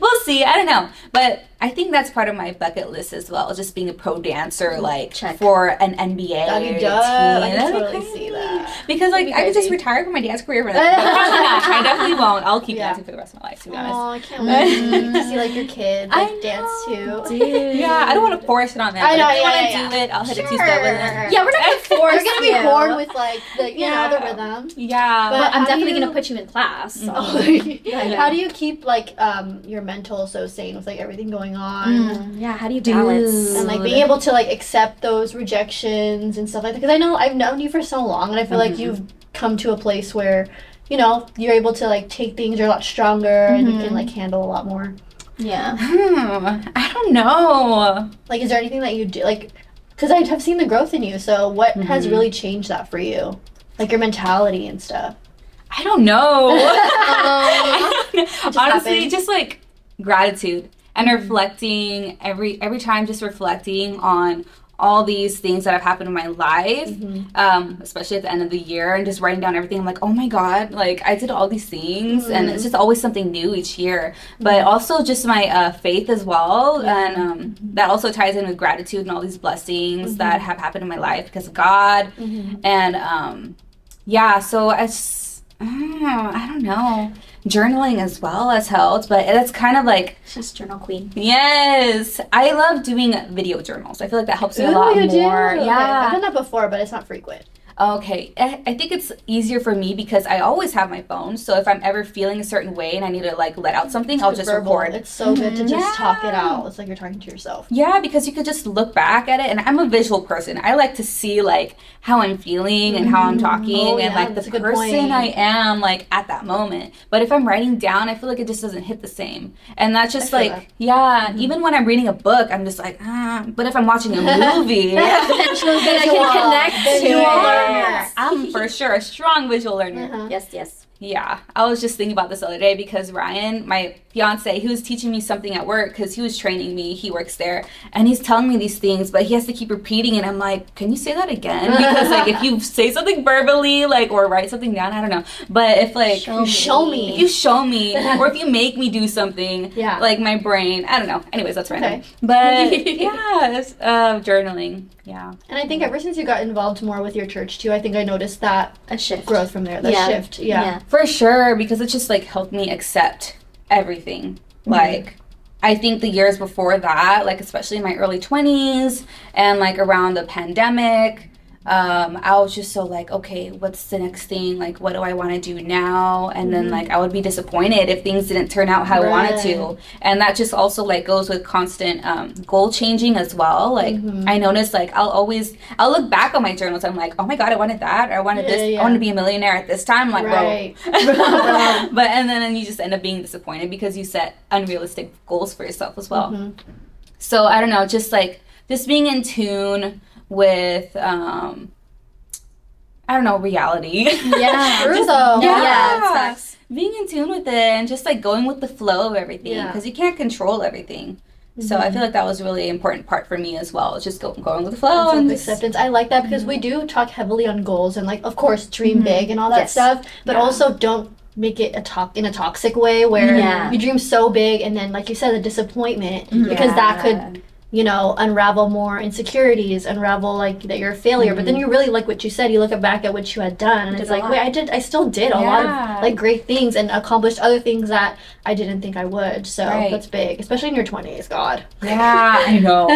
We'll see. I don't know, but I think that's part of my bucket list as well. Just being a pro dancer, like for an NBA That'd be team. dope. I can That'd be totally crazy. see that. Because like I could just retire from my dance career for that. But probably not. I definitely won't. I'll keep dancing for the rest of my life. To be honest. Oh, I can't wait to see like your kids like dance too. Dude. Yeah, I don't want to force it on them. I know, If they want to yeah. do it, I'll hit a two-step with them. Yeah, we're not gonna force You're gonna be you. born with like the the rhythm. Yeah. But But I'm how do definitely you- gonna put you in class. So. How do you keep like your mental so sane with like everything going on? Yeah, how do you balance? And like being able to like accept those rejections and stuff like that, because I know I've known you for so long, and I feel like you've come to a place where you know you're able to like take things, you're a lot stronger, and you can like handle a lot more. Yeah. I don't know. Like, is there anything that you do like? Because I have seen the growth in you. So what has really changed that for you, like your mentality and stuff? I don't know. Honestly, happened. just like gratitude and reflecting every time, just reflecting on all these things that have happened in my life, especially at the end of the year, and just writing down everything. I'm like, oh my God, like I did all these things, and it's just always something new each year. But also just my faith as well, and that also ties in with gratitude and all these blessings that have happened in my life because of God, and yeah. So I don't know. journaling as well has helped, but that's kind of like... She's journal queen. Yes. I love doing video journals. I feel like that helps me a lot more. Do? Yeah. Okay. I've done that before, but it's not frequent. Okay, I think it's easier for me because I always have my phone. So if I'm ever feeling a certain way and I need to like let out something, I'll just record. It's so good to just talk it out. It's like you're talking to yourself. Yeah, because you could just look back at it, and I'm a visual person. I like to see like how I'm feeling and how I'm talking and like the person I am like at that moment. But if I'm writing down, I feel like it just doesn't hit the same. And that's just like even when I'm reading a book, I'm just like but if I'm watching a movie, I can connect to it. I'm for sure a strong visual learner. Yes. Yeah, I was just thinking about this the other day because Ryan, my fiance, he was teaching me something at work because he was training me. He works there, and he's telling me these things, but he has to keep repeating it. I'm like, can you say that again? Because like if you say something verbally, like or write something down, I don't know. But if like show me, if you show me, or if you make me do something, like my brain, I don't know. Anyways, that's random. But journaling. Yeah. And I think ever since you got involved more with your church too, I think I noticed that a shift growth from there. That shift. Yeah. For sure, because it just like helped me accept everything. Like I think the years before that, like especially in my early 20s and like around the pandemic, I was just so like, okay, what's the next thing? Like, what do I want to do now? And then like I would be disappointed if things didn't turn out how I wanted to. And that just also like goes with constant goal changing as well. Like I noticed like I'll look back on my journals. I'm like, oh my God, I wanted that. Or I wanted this. I wanted to be a millionaire at this time. I'm like, bro. But and then you just end up being disappointed because you set unrealistic goals for yourself as well. So I don't know, just being in tune with I don't know, reality. Yeah, true though. Yeah, it's being in tune with it and just like going with the flow of everything because you can't control everything. So I feel like that was a really important part for me as well. Just going with the flow and acceptance. I like that because we do talk heavily on goals and like of course dream big and all that stuff, but also don't make it in a toxic way where you dream so big and then like you said the disappointment because that could unravel more insecurities, unravel like that you're a failure. But then you really like what you said, you look back at what you had done and it's like, wait, I still did a lot of like great things and accomplished other things that I didn't think I would. So that's big, especially in your 20s. God. Yeah, I know.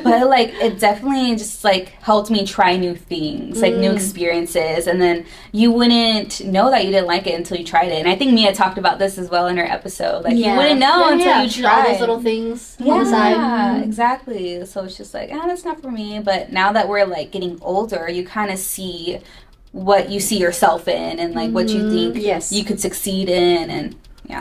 But like it definitely just like helped me try new things, like new experiences, and then you wouldn't know that you didn't like it until you tried it. And I think Mia talked about this as well in her episode. Like you wouldn't know until you tried all those little things on the side. Yeah, exactly. So it's just like, that's not for me. But now that we're like getting older, you kind of see what you see yourself in and like what you think you could succeed in and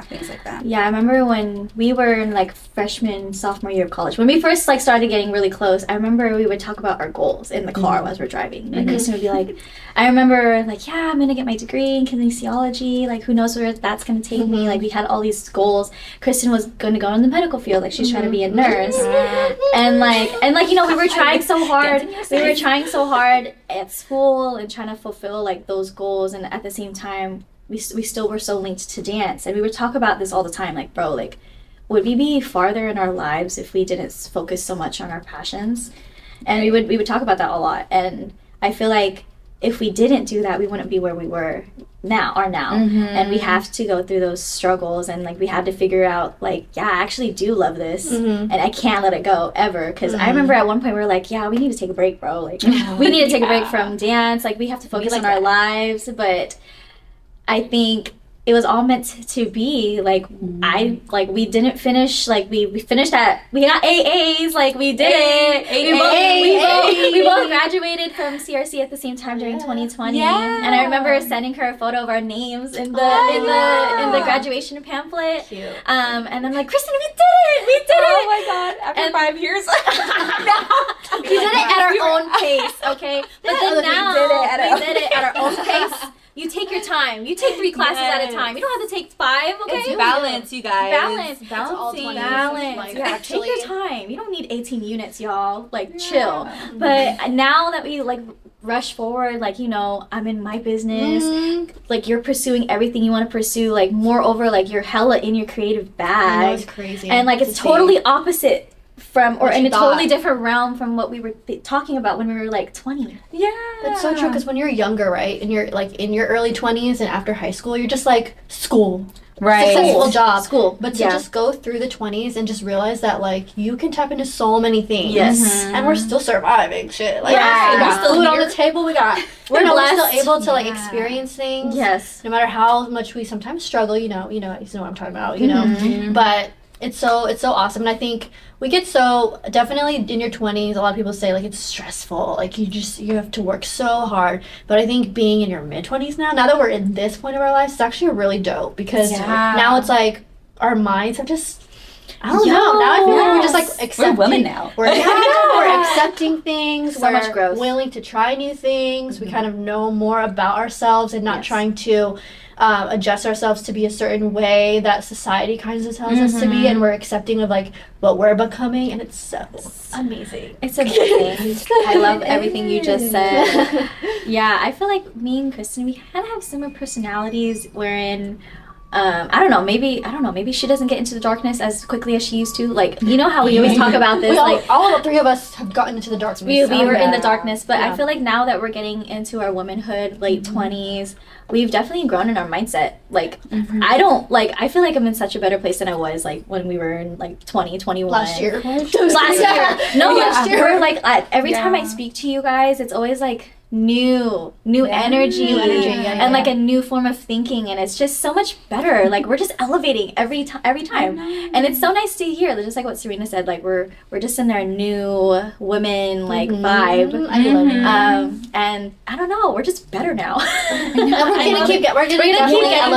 things like that. Yeah, I remember when we were in like freshman, sophomore year of college, when we first like started getting really close, I remember we would talk about our goals in the car as we're driving. Like Kristen would be like, I remember like, I'm gonna get my degree in kinesiology, like who knows where that's gonna take me. Like we had all these goals. Kristen was gonna go in the medical field, like she's trying to be a nurse. And like we were trying so hard. We were trying so hard at school and trying to fulfill like those goals, and at the same time we still were so linked to dance, and we would talk about this all the time, like, bro, like, would we be farther in our lives if we didn't focus so much on our passions? And we would talk about that a lot, and I feel like if we didn't do that, we wouldn't be where we were now. And we have to go through those struggles, and like we had to figure out like, I actually do love this, and I can't let it go ever, because I remember at one point we were like, we need to take a break, bro, like we need to take a break from dance, like we have to focus on our lives. But I think it was all meant to be. Like we didn't finish, like we finished we got AAs, like we did it. We both graduated from CRC at the same time during 2020. And I remember sending her a photo of our names in the graduation pamphlet. Cute. And I'm like, Kristen, we did it. Oh my God, after 5 years. We did it at our own pace, okay? But then now we did it at our own pace. You take your time. You take 3 classes at a time. You don't have to take 5, okay? It's balance, you guys. Balance. Like, take your time. You don't need 18 units, y'all. Like, chill. But now that we, like, rush forward, like, I'm in my business. Like, you're pursuing everything you want to pursue. Like, moreover, like, you're hella in your creative bag. That's crazy. And, like, it's totally opposite from, or in a totally different realm from what we were talking about when we were like 20. That's so true, because when you're younger, right, and you're like in your early 20s and after high school, you're just like school, successful job. School. But to just go through the 20s and just realize that, like, you can tap into so many things. Yes. And we're still surviving shit. Like, we Yeah. got food on the table. We're blessed. still able to, like, experience things. Yes. No matter how much we sometimes struggle, you know what I'm talking about, you know. But it's so awesome. And I think we get so, definitely in your 20s, a lot of people say, like, it's stressful. Like, you have to work so hard. But I think being in your mid-20s now that we're in this point of our lives, it's actually really dope. Because now it's like, our minds have just, I don't know. Now I feel like we're just, like, accepting. We're women now. We're accepting things. So much growth. Willing to try new things. We kind of know more about ourselves and not trying to adjust ourselves to be a certain way that society kind of tells us to be, and we're accepting of, like, what we're becoming, and it's so amazing. It's amazing. I love everything you just said. Yeah, I feel like me and Kristen, we kind of have similar personalities wherein I don't know, maybe she doesn't get into the darkness as quickly as she used to. Like, you know how we always talk about this, like all the three of us have gotten into the darkness. We were in the darkness, but I feel like now that we're getting into our womanhood, late 20s, we've definitely grown in our mindset. Like, I feel like I'm in such a better place than I was, like, when we were in, like, 2021. Last year. Last year. We're, like, every time I speak to you guys, it's always, like, new energy, and like a new form of thinking, and it's just so much better. Like, we're just elevating every time, and it's so nice to hear. Just like what Serena said, like we're just in our new women like vibe. I love it. And I don't know, we're just better now. And we're gonna keep getting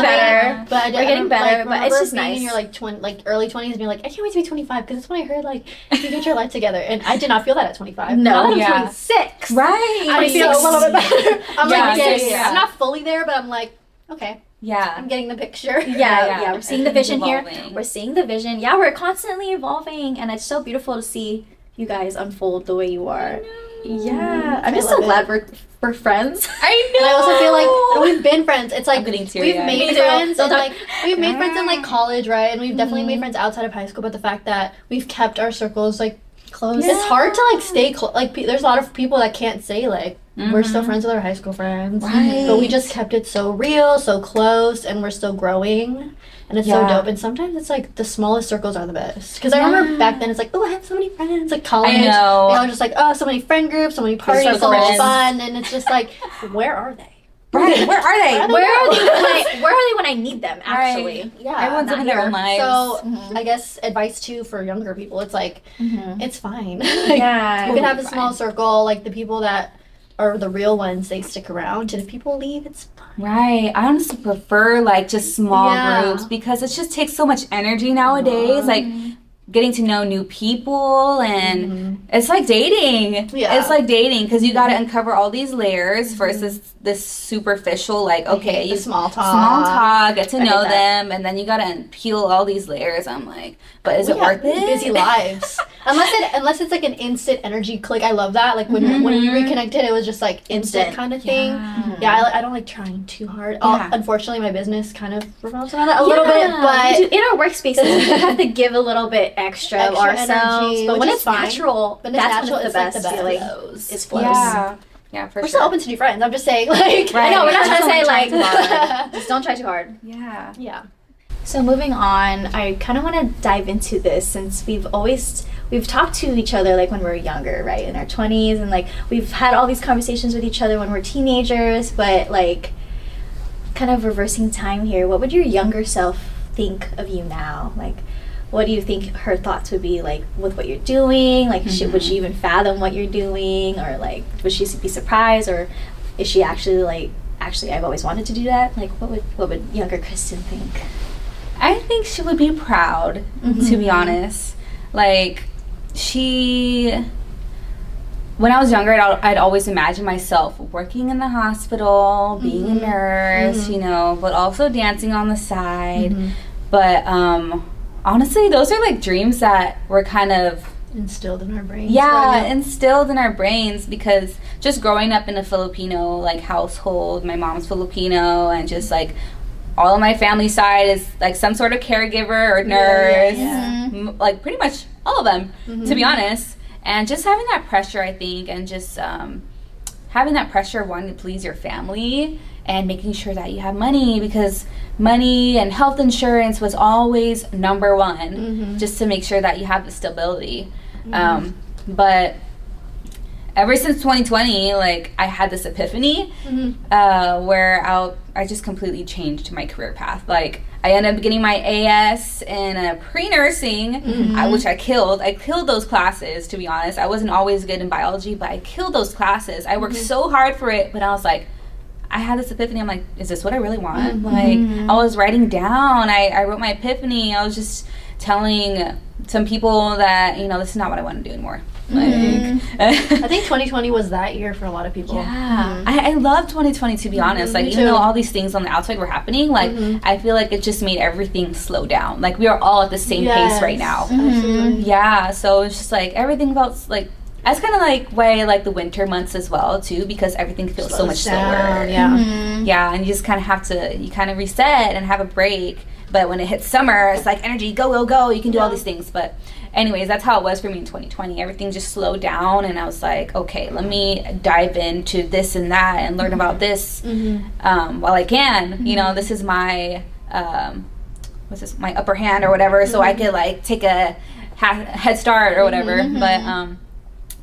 better. But we're getting better. Like, but it's just nice. In your like early 20s, and being like, I can't wait to be 25 because that's when I heard like you get your life together, and I did not feel that at 25. No, I'm 26. Right. I feel a little bit better. I'm like, yeah. I'm not fully there, but I'm like, okay. Yeah. I'm getting the picture. Yeah. We're seeing the vision evolving. here. We're seeing the vision. Yeah, we're constantly evolving, and it's so beautiful to see you guys unfold the way you are. Yeah. I'm just so glad we're friends. I know. And I also feel like we've been friends. It's like we've made friends, and like we've made friends in like college, right? And we've definitely made friends outside of high school. But the fact that we've kept our circles like close, it's hard to like stay close. Like there's a lot of people that can't say like we're still friends with our high school friends, right? But we just kept it so real, so close, and we're still growing. And it's so dope. And sometimes it's like the smallest circles are the best. Because I remember back then it's like, oh, I have so many friends. Like college. I know. You know, just like, oh, so many friend groups, so many parties, so much fun. And it's just like, where are they? Right. Where are they? Where are they when I need them, actually? Right. Yeah. Everyone's living their own lives. So I guess advice too for younger people, it's like, it's fine. Yeah. You can have a small circle. Like the people that are the real ones, they stick around. And if people leave, it's fine. Right. I honestly prefer like just small groups because it just takes so much energy nowadays. Like getting to know new people, and it's like dating. Yeah. It's like dating because you got to uncover all these layers versus this superficial, like, okay, you small talk, get to know them, and then you got to peel all these layers. I'm like, but is it worth it? Busy lives. Unless it's like an instant energy click. I love that. Like when we reconnected, it was just like instant kind of thing. Yeah, I don't like trying too hard. Unfortunately, my business kind of revolves around that a little bit. But in our workspaces, we have to give a little bit extra of ourselves. Energy, but when it's natural, that's when it's the best feeling. It flows. Yeah, for we're still open to new friends. I'm just saying, like, I know we're not trying to say like just don't try too hard. Yeah. So moving on, I kind of want to dive into this since we've talked to each other like when we were younger, right, in our 20s, and like we've had all these conversations with each other when we're teenagers, but like kind of reversing time here, what would your younger self think of you now? Like, what do you think her thoughts would be like with what you're doing? Like, would she even fathom what you're doing, or like would she be surprised, or is she actually like, I've always wanted to do that? Like, what would younger Kristen think? I think she would be proud, to be honest. Like, when I was younger, I'd always imagine myself working in the hospital, being a nurse, you know, but also dancing on the side. But honestly, those are like dreams that were kind of instilled in our brains. Instilled in our brains, because just growing up in a Filipino like household, my mom's Filipino, and just like all of my family side is like some sort of caregiver or nurse, like pretty much all of them, to be honest. And just having that pressure, I think, and just having that pressure of wanting to please your family, and making sure that you have money, because money and health insurance was always number one, just to make sure that you have the stability. But ever since 2020, like, I had this epiphany where I just completely changed my career path. Like, I ended up getting my AS in pre-nursing, which I killed. I killed those classes, to be honest. I wasn't always good in biology, but I killed those classes. I worked so hard for it, but I was like, I had this epiphany. I'm like, is this what I really want? Like, I was writing down. I wrote my epiphany. I was just telling some people that, you know, this is not what I want to do anymore. Like, I think 2020 was that year for a lot of people. Yeah, I love 2020, to be honest. Like, even though all these things on the outside were happening, like, I feel like it just made everything slow down. Like, we are all at the same pace right now. Yeah, so it's just like everything felt like, that's kind of like why I like the winter months as well too, because everything feels so much slower. Yeah, and you just kind of have to, you kind of reset and have a break. But when it hits summer, it's like energy, go, go, go. You can do all these things. But anyways, that's how it was for me in 2020. Everything just slowed down, and I was like, okay, let me dive into this and that and learn about this while I can. You know, this is my, my upper hand or whatever, so I could like take a head start or whatever. But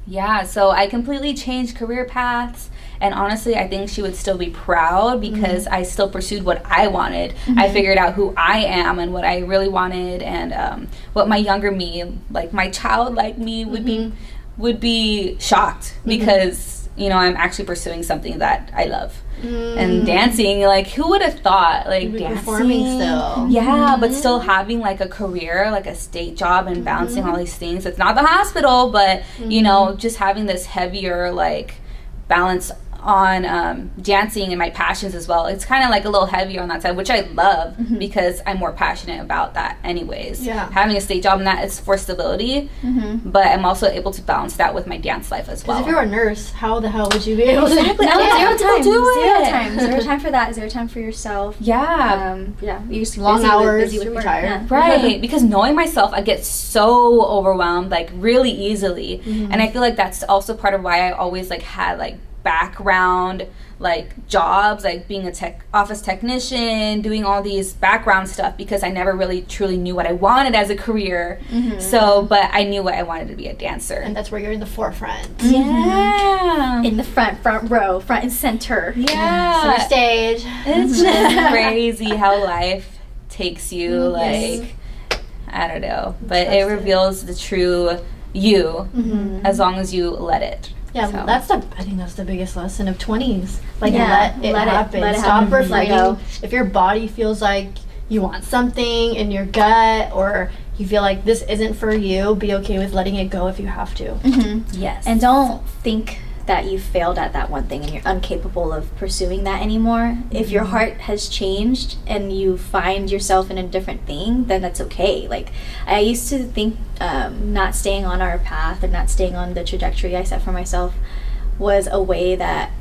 yeah, so I completely changed career paths. And honestly, I think she would still be proud because I still pursued what I wanted. I figured out who I am and what I really wanted, and what my younger me, like my childlike me, would be shocked because, you know, I'm actually pursuing something that I love. And dancing, like, who would have thought, like, dancing, performing still. Yeah, but still having like a career, like a state job, and balancing all these things. It's not the hospital, but you know, just having this heavier like balance on dancing and my passions as well. It's kind of like a little heavier on that side, which I love because I'm more passionate about that anyways. Having a state job and that is for stability, but I'm also able to balance that with my dance life as well. Because if you're a nurse, how the hell would you be able to zero time for that, zero time for yourself. You just long hours, busy with work. Tired. Right, because knowing myself, I get so overwhelmed like really easily, and I feel like that's also part of why I always like had like background like jobs, like being a office technician, doing all these background stuff, because I never really truly knew what I wanted as a career. So, but I knew what I wanted to be, a dancer, and that's where you're in the forefront. In the front row, front and center. Center stage. It's just crazy how life takes you. Like, I don't know, but it reveals the true you as long as you let it. Yeah, so. I think that's the biggest lesson of 20s. Like, let it happen. Let it Stop happen. refraining. If your body feels like you want something in your gut, or you feel like this isn't for you, be okay with letting it go if you have to. Yes. And don't think that you failed at that one thing and you're incapable of pursuing that anymore. If your heart has changed and you find yourself in a different thing, then that's okay. Like, I used to think not staying on our path or not staying on the trajectory I set for myself was a way that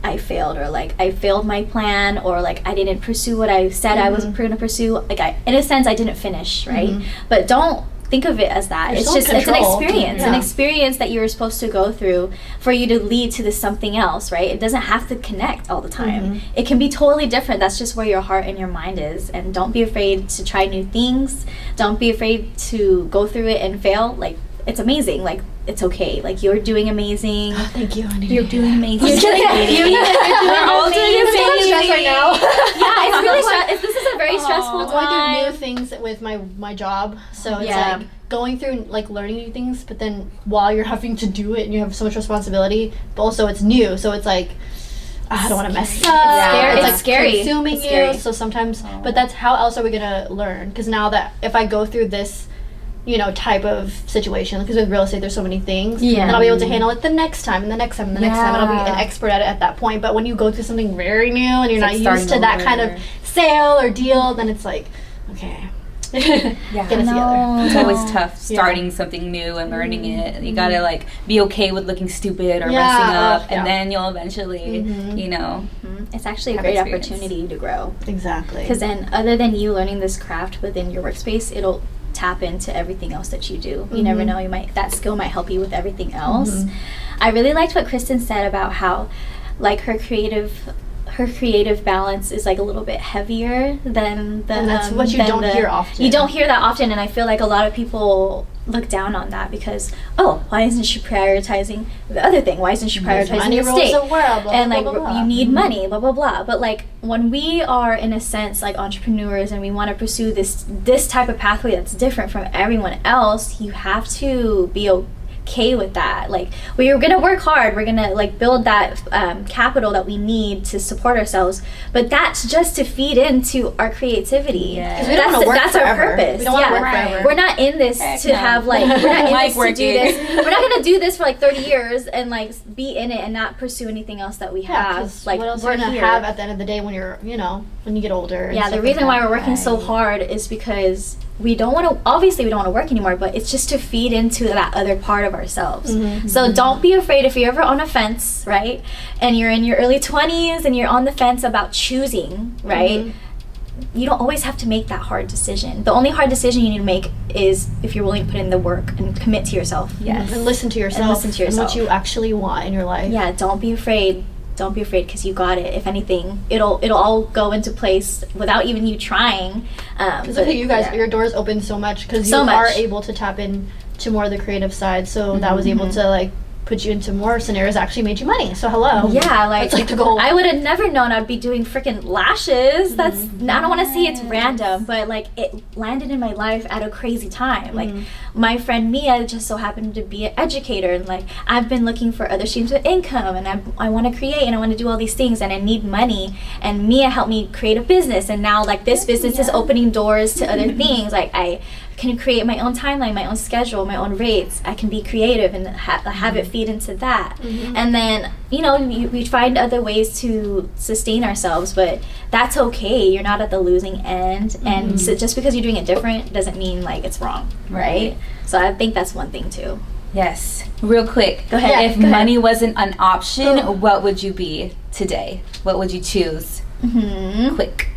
I failed, or like I failed my plan, or like I didn't pursue what I said I was going to pursue. Like, in a sense, I didn't finish, right? But don't think of it as that. It's just, it's an experience that you're supposed to go through for you to lead to this something else, right? It doesn't have to connect all the time. It can be totally different. That's just where your heart and your mind is. And don't be afraid to try new things. Don't be afraid to go through it and fail. Like, it's amazing. Like, it's okay. Like, you're doing amazing. Oh, thank you. You're doing amazing. You're doing amazing. We're all doing amazing. Stress right now. Yeah, it's really stressful. This is a very stressful time. I'm going through new things with my job, so it's like going through like learning new things, but then while you're having to do it and you have so much responsibility, but also it's new, so it's like, I don't want to mess up. It's like scary. Consuming you. So sometimes, but that's how else are we gonna learn? Because now that if I go through this, you know, type of situation, because with real estate there's so many things, and I'll be able to handle it the next time and the next time and the next time, and I'll be an expert at it at that point. But when you go through something very new and you're not used to that kind of sale or deal, then it's like, okay. Get it together. It's always tough starting something new and learning it. You gotta like be okay with looking stupid or messing up, and then you'll eventually, you know. It's actually a great opportunity to grow. Exactly. Because then, other than you learning this craft within your workspace, it'll tap into everything else that you do. You never know, that skill might help you with everything else. I really liked what Kristen said about how, like, her creative her creative balance is like a little bit heavier than the. And that's what you don't hear often. You don't hear that often, and I feel like a lot of people look down on that because, oh, why isn't she prioritizing the other thing? Why isn't she prioritizing the state? And like, you need money, blah blah blah. But like, when we are in a sense like entrepreneurs and we want to pursue this type of pathway that's different from everyone else, you have to be okay with that. Like, we're gonna work hard, we're gonna like build that capital that we need to support ourselves, but that's just to feed into our creativity. Because we don't want to work that's forever. our purpose. We don't want to work forever. We're not in this to have like, we're not in Like this to do this. We're not gonna do this for like 30 years and like be in it and not pursue anything else that we have. Like, what else we're are you gonna here. have at the end of the day when you're, when you get older? And Yeah, stuff the reason like why we're working so hard is because we don't want to, obviously we don't want to work anymore, but it's just to feed into that other part of ourselves. So don't be afraid if you're ever on a fence, right? And you're in your early 20s and you're on the fence about choosing, right? You don't always have to make that hard decision. The only hard decision you need to make is if you're willing to put in the work and commit to yourself. And listen to yourself. And listen to yourself. And what you actually want in your life. Yeah, don't be afraid. Don't be afraid, because you got it. If anything, it'll all go into place without even you trying. Because look at you guys, your doors open so much because you are able to tap into more of the creative side. So that was able to like put you into more scenarios that actually made you money. So hello. Yeah, like, that's like the goal. I would have never known I'd be doing freaking lashes. That's I don't want to say it's random, but like it landed in my life at a crazy time. Like my friend Mia just so happened to be an educator, and like I've been looking for other streams of income, and I want to create and I want to do all these things, and I need money, and Mia helped me create a business, and now like this business is opening doors to other things. Like I can create my own timeline, my own schedule, my own rates. I can be creative and have it feed into that. And then, we find other ways to sustain ourselves, but that's okay. You're not at the losing end. And so just because you're doing it different doesn't mean like it's wrong, right? So I think that's one thing too. Yes. Real quick. Go ahead. If money wasn't an option, what would you be today? What would you choose? Quick.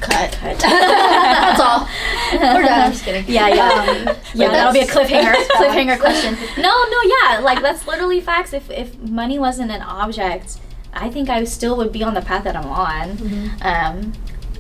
Cut. That's all. We're done. I'm just kidding. Yeah, that'll be a cliffhanger question. No, yeah, like that's literally facts. If money wasn't an object, I think I still would be on the path that I'm on.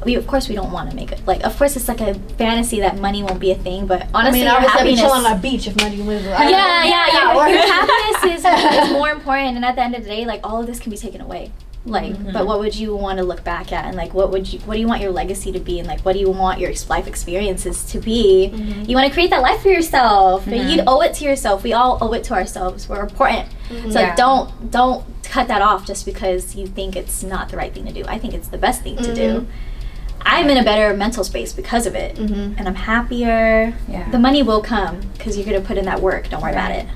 Of course we don't want to make it, like, of course it's like a fantasy that money won't be a thing, but honestly, your happiness, chill on a beach if money was your happiness is more important, and at the end of the day, like, all of this can be taken away. Like, but what would you want to look back at, and like what do you want your legacy to be, and like what do you want your life experiences to be? You want to create that life for yourself. You owe it to yourself. We all owe it to ourselves. We're important. So don't cut that off just because you think it's not the right thing to do. I think it's the best thing to do. I'm in a better mental space because of it, and I'm happier. The money will come because you're gonna put in that work. Don't worry about it.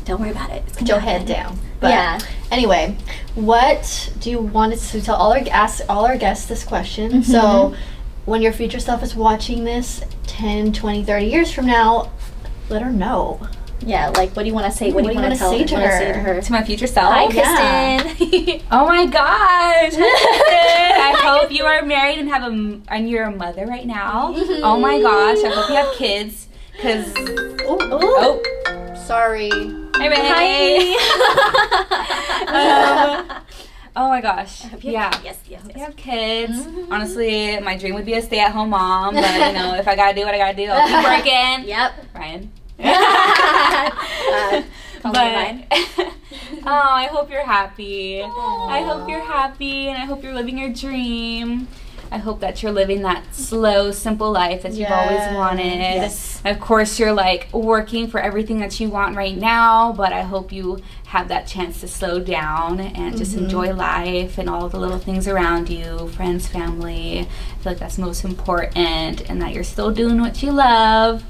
Don't worry about it. Put your head down. But anyway, what do you want us to tell all our guests this question? So when your future self is watching this 10, 20, 30 years from now, let her know. Yeah, like, what do you want to say? What do you want to say to her? To my future self? Hi, Kristen. Oh my gosh. I hope you are married and you're a mother right now. Oh my gosh. I hope you have kids. Because... Sorry. Hi, baby. Oh my gosh. Yes. I have kids. Honestly, my dream would be a stay-at-home mom. But, if I gotta do what I gotta do, I'll keep working. Ryan. I hope you're happy. I hope you're happy, and I hope you're living your dream. I hope that you're living that slow, simple life that you've always wanted. Of course, you're like working for everything that you want right now, but I hope you have that chance to slow down and just enjoy life and all the little things around you, friends, family. I feel like that's most important, and that you're still doing what you love.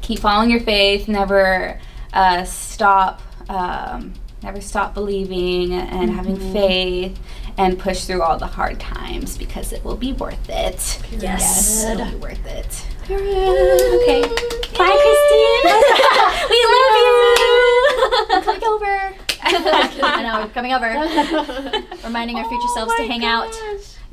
Keep following your faith. Never stop believing and having faith, and push through all the hard times, because it will be worth it. Yes, it'll be worth it. Okay. Bye, Kristen. We love you. Click over. I know, we're coming over. Reminding our future selves to hang out.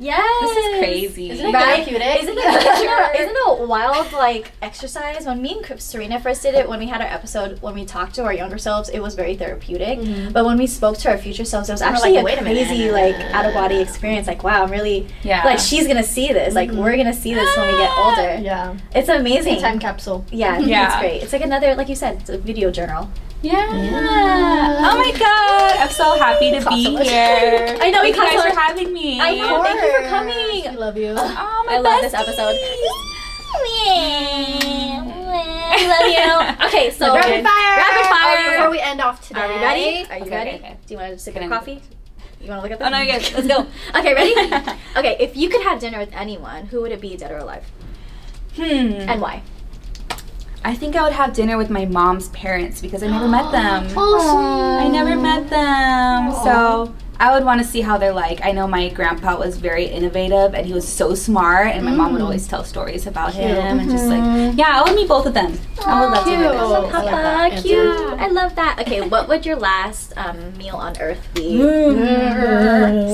Yes. This is crazy. Isn't it Right? therapeutic? Isn't it a wild like exercise? When me and Serena first did it, when we had our episode, when we talked to our younger selves, it was very therapeutic. But when we spoke to our future selves, it was actually like, a wait a minute. crazy like out of body experience. Like, wow, I'm really like she's gonna see this. Like we're gonna see this when we get older. Yeah. It's amazing. It's a time capsule. Yeah, it's great. It's like another, like you said, it's a video journal. Yeah. Oh my god. I'm so happy to be here. I know. Thank you guys for having me. I know. Thank you for coming. We love you. Oh, my I love this episode. I love you. Okay, so rapid fire. Rapid fire. Before we end off today. Are we ready? Are you Okay, ready? okay. Do you want to sip Can of I- coffee? You want to look at this? Oh no, you're good. Let's go. Okay, ready? Okay, if you could have dinner with anyone, who would it be, dead or alive? And why? I think I would have dinner with my mom's parents because I never met them. Oh, I never met them. So I would want to see how they're like. I know my grandpa was very innovative and he was so smart, and my mom would always tell stories about him and just like, yeah, I would meet both of them. I would love to meet them. I like that Cute. answer. I love that. Okay, what would your last meal on earth be?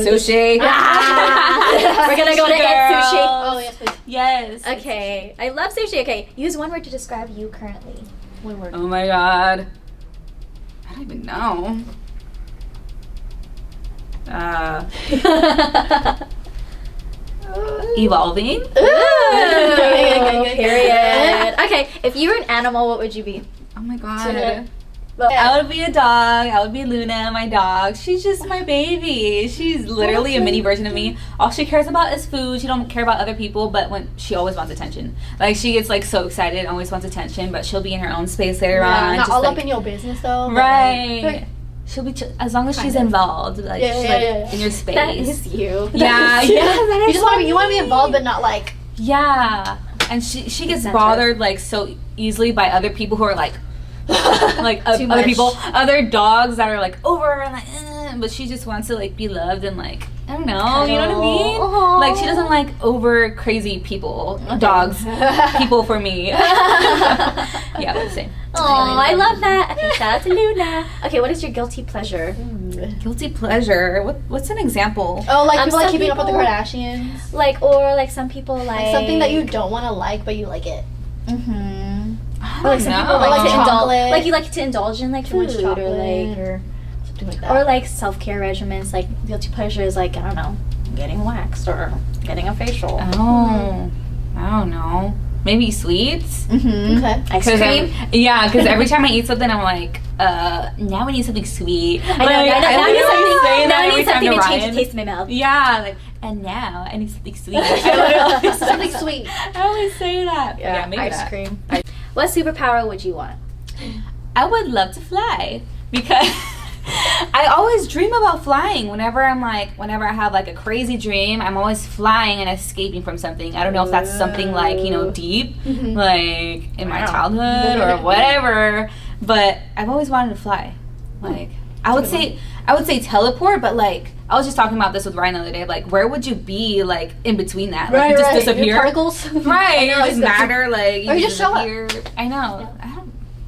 Sushi. We're gonna go to eat sushi. Oh, yes, please. Yes. Okay, I love sushi. Okay, use one word to describe you currently. One word. Oh my god. I don't even know. Evolving. Ooh, period. Okay, if you were an animal, what would you be? Oh my god. Well, I would be a dog. I would be Luna, my dog. She's just my baby. She's literally a mini version of me. All she cares about is food. She don't care about other people, but when she always wants attention. Like she gets like so excited and always wants attention, but she'll be in her own space later on. Not just, all like, up in your business though. but, right. like, She'll be as long as she's involved, like, she's, like in your space. that is you. Yeah, yeah, that you is just want to be involved, but not like. yeah. And she gets bothered like so easily by other people who are like Too other much. people, other dogs that are like over and like, but she just wants to like be loved and like I don't know, you know what I mean? Aw. Like she doesn't like over crazy people, dogs, people for me. Yeah, but the same. Oh, I love that. Okay, shout out to Luna. Okay, what is your guilty pleasure? Guilty pleasure. What's an example? Oh, like people like some keeping up with the people- Kardashians. Like, or like some people like, Like something that you don't want to like, but you like it. I Or like some don't people know. like to indulge, Chocolate. like you like to indulge in like Too much food chocolate or like, or something like that. or like self-care regimens. Like guilty pleasure is like, I don't know, getting waxed or getting a facial. Oh, I don't know. Maybe sweets. Okay. Ice cream. Because every time I eat something, I'm like, now I need something sweet. I know. Now I need something. say Now that I every need something time to change the Ryan. taste in my mouth. Yeah, like, and now I need something sweet. I always say Something that. sweet. I always say that. Yeah, maybe ice that. cream. What superpower would you want? I would love to fly because I always dream about flying. Whenever I have like a crazy dream, I'm always flying and escaping from something. I don't know if that's something like, deep, like in my childhood or whatever, but I've always wanted to fly. Like I would say teleport, but like I was just talking about this with Ryan the other day. Like, where would you be like in between that? Like, you just disappear. Particles. Right, I know, it doesn't it's- matter. Like, Or you just show up. disappear. I know.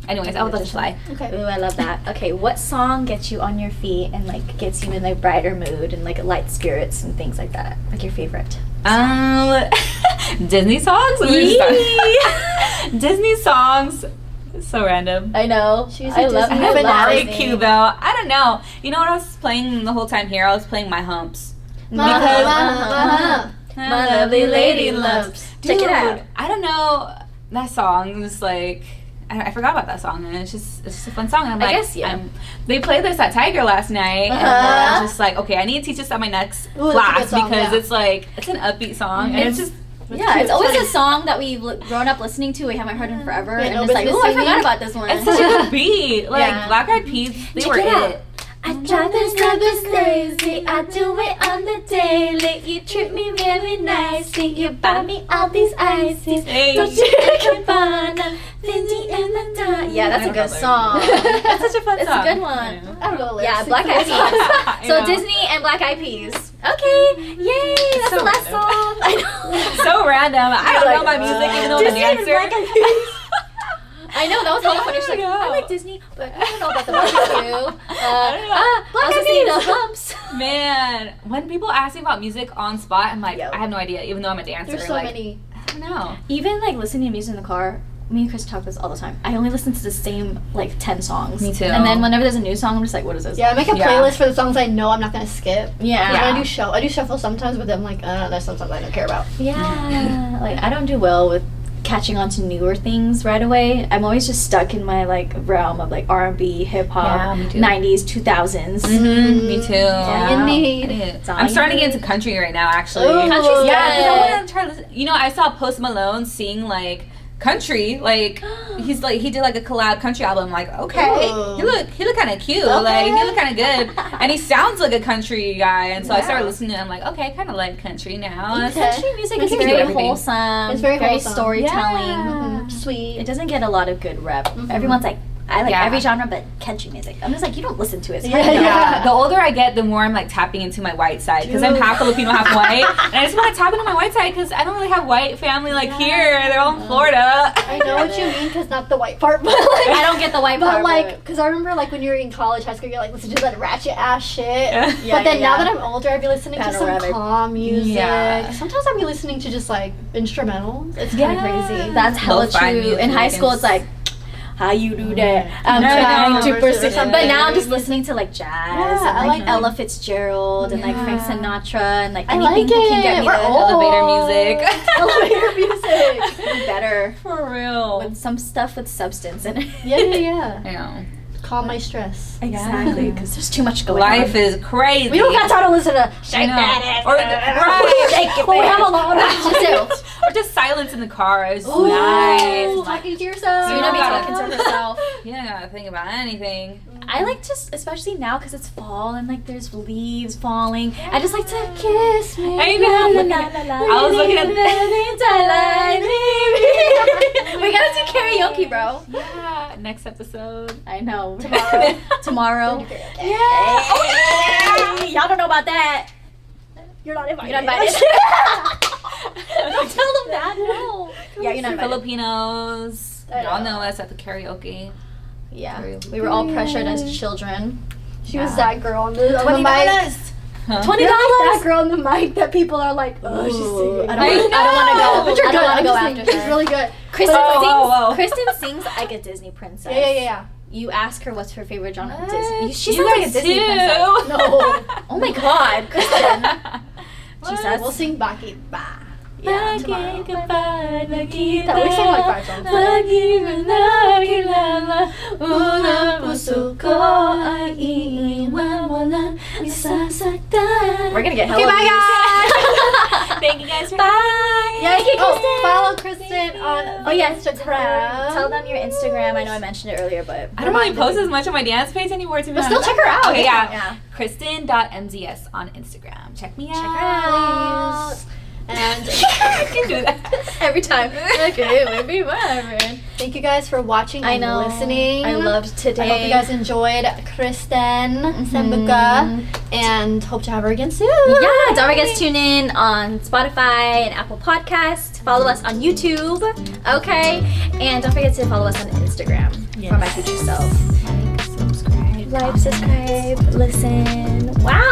Anyways, I would love to fly. Okay. Ooh, I love that. Okay, what song gets you on your feet and like gets you in a brighter mood and like light spirits and things like that? Like your favorite? Disney songs. Yee! Disney songs. So random. I know. She's I a love Disney I love fanatic. Very cute though. I don't know. You know what I was playing the whole time here? I was playing My Humps. Uh-huh. My lovely lady loves. Check it out. I don't know. That song is like I forgot about that song, and it's just a fun song. And I'm I like, guess, yeah. They played this at Tiger last night, and I was just like, okay, I need to teach this at my next Ooh, that's a class good song, because yeah. it's like it's an upbeat song, and it's just Yeah, it's always a song that we've grown up listening to. We haven't heard in forever, Yeah, and no it's like, business oh, I forgot singing. about this one. it's such a good beat. Like Yeah. Black Eyed Peas, they Check were it out. it. I drive this lazy, I do it on the daily. You treat me very nicely, you buy me all these ices. Hey. Don't you get fun? Fendi and the dawn. Yeah, that's a good song. That's such a fun It's song. a good one. I don't know the lyrics. Yeah, Black Eyed Peas. I So know. Disney and Black Eyed Peas. Okay, yay, that's So the last random. song. I know. So random. I don't You're know my like, music, even though I'm a Disney and dancer. Black Eyed Peas. I know, that was hella funny. She's like, I like Disney, but I don't know about the barbecue. Black Eyed Peas, the humps. Man, when people ask me about music on spot, I'm like, Yo. I have no idea, even though I'm a dancer. There's so like, many. I don't know. Even like listening to music in the car, me and Chris talk this all the time. I only listen to the same like 10 songs. Me too. And then whenever there's a new song, I'm just like, what is this? Yeah, I make a playlist for the songs I know I'm not gonna skip. Yeah. And I do shuffle sometimes, but then I'm like, there's some songs I don't care about. Yeah. Like I don't do well with catching on to newer things right away. I'm always just stuck in my like realm of like R&B, hip hop, Yeah, me too. 90s, 2000s. Mm-hmm. Me too. Yeah. You need. I'm starting to get into country right now, actually. Ooh. Country's Yeah, 'cause good. I want to try to listen. You know, I saw Post Malone sing like country, like he did like a collab country album. Like, okay, Ooh. he look kind of cute, Okay. like he look kind of good, and he sounds like a country guy. And so I started listening to him. Like, okay, I kind of like country now. Okay. Country music is He can do very everything. wholesome. It's very wholesome. storytelling. Yeah. Sweet. It doesn't get a lot of good rep. Everyone's like, I like Yeah. every genre but country music. I'm just like, you don't listen to it. So Yeah, how do you know? yeah. The older I get, the more I'm like tapping into my white side because I'm Dude. half Filipino, half white, and I just want to tap into my white side because I don't really have white family like here. They're all in Florida. I know what you mean, because not the white part, but like, I don't get the white but part. like, because I remember like when you were in college, high school, you're like listening to that ratchet ass shit. Yeah, But then now yeah. that I'm older, I'd be listening to some Panoramic. calm music. Yeah. Sometimes I'd be listening to just like instrumentals. It's kind of crazy. That's hella Lo-fi true. music In high and school, it's like, how you do that? I'm No, trying no, to no, pursue. something. But now I'm just listening to like jazz Yeah, and I like like Ella Fitzgerald and like Frank Yeah. Sinatra and like I anything like that can get it. me We're to old. Elevator music. Elevator music. be better For real. with some stuff with substance in it. Yeah. I know. Calm my stress. Exactly, because there's too much going Life on. is crazy. We don't got time to listen to I shake know. that ass. Or right. Shake it, Well, we have a baby. lot of Or just silence in the car. It's Ooh, nice. talking to yourself. So you're not be gotta- talking to herself. You don't gotta think about anything. I like just, especially now because it's fall and like there's leaves falling. I just like to kiss me. I was looking at We gotta do karaoke, bro. Yeah. Next episode. I know. Tomorrow. Tomorrow. Yeah. Hey, y'all don't know about that. You're not invited. You're not invited. Don't tell them that. No. Yeah, you're not invited. Filipinos. I Y'all know. know us at the karaoke. Yeah, we were all pressured as children. She was that girl on the mic. Huh? $20. You're like that girl on the mic that people are like, oh, she's Ooh, singing. I don't want to go. But you're I good. don't want to I'm go just after saying, she's her. really good. Kristen Whoa, sings. whoa, whoa. Kristen sings like a Disney princess. Yeah. You ask her what's her favorite genre of What? Disney. She You sounds like a guys Disney too. princess. No. Oh my God, Kristen. Jesus. We'll sing Baki Ba. Yeah, tomorrow. goodbye, That we sang like 5 songs. We're gonna get hella Okay, bye views. guys. Thank you guys for Bye. Yeah, Thank you, Kristen. follow Kristen on Instagram. Tell them your Instagram. I know I mentioned it earlier, but I don't really post as much on my dance page anymore, to be But honest. still check her out. Okay, yeah. Yeah. Kristen.mzs on Instagram. Check me out. check her out. And I can do that. Every time. Okay, maybe whatever. thank you guys for watching I and know. listening. I loved today. I hope you guys enjoyed Kristen Sambuca, and hope to have her again soon. Yeah, don't forget to tune in on Spotify and Apple Podcasts. Follow us on YouTube, okay? And don't forget to follow us on Instagram for my future self. Like, subscribe. Like, subscribe, listen. Wow!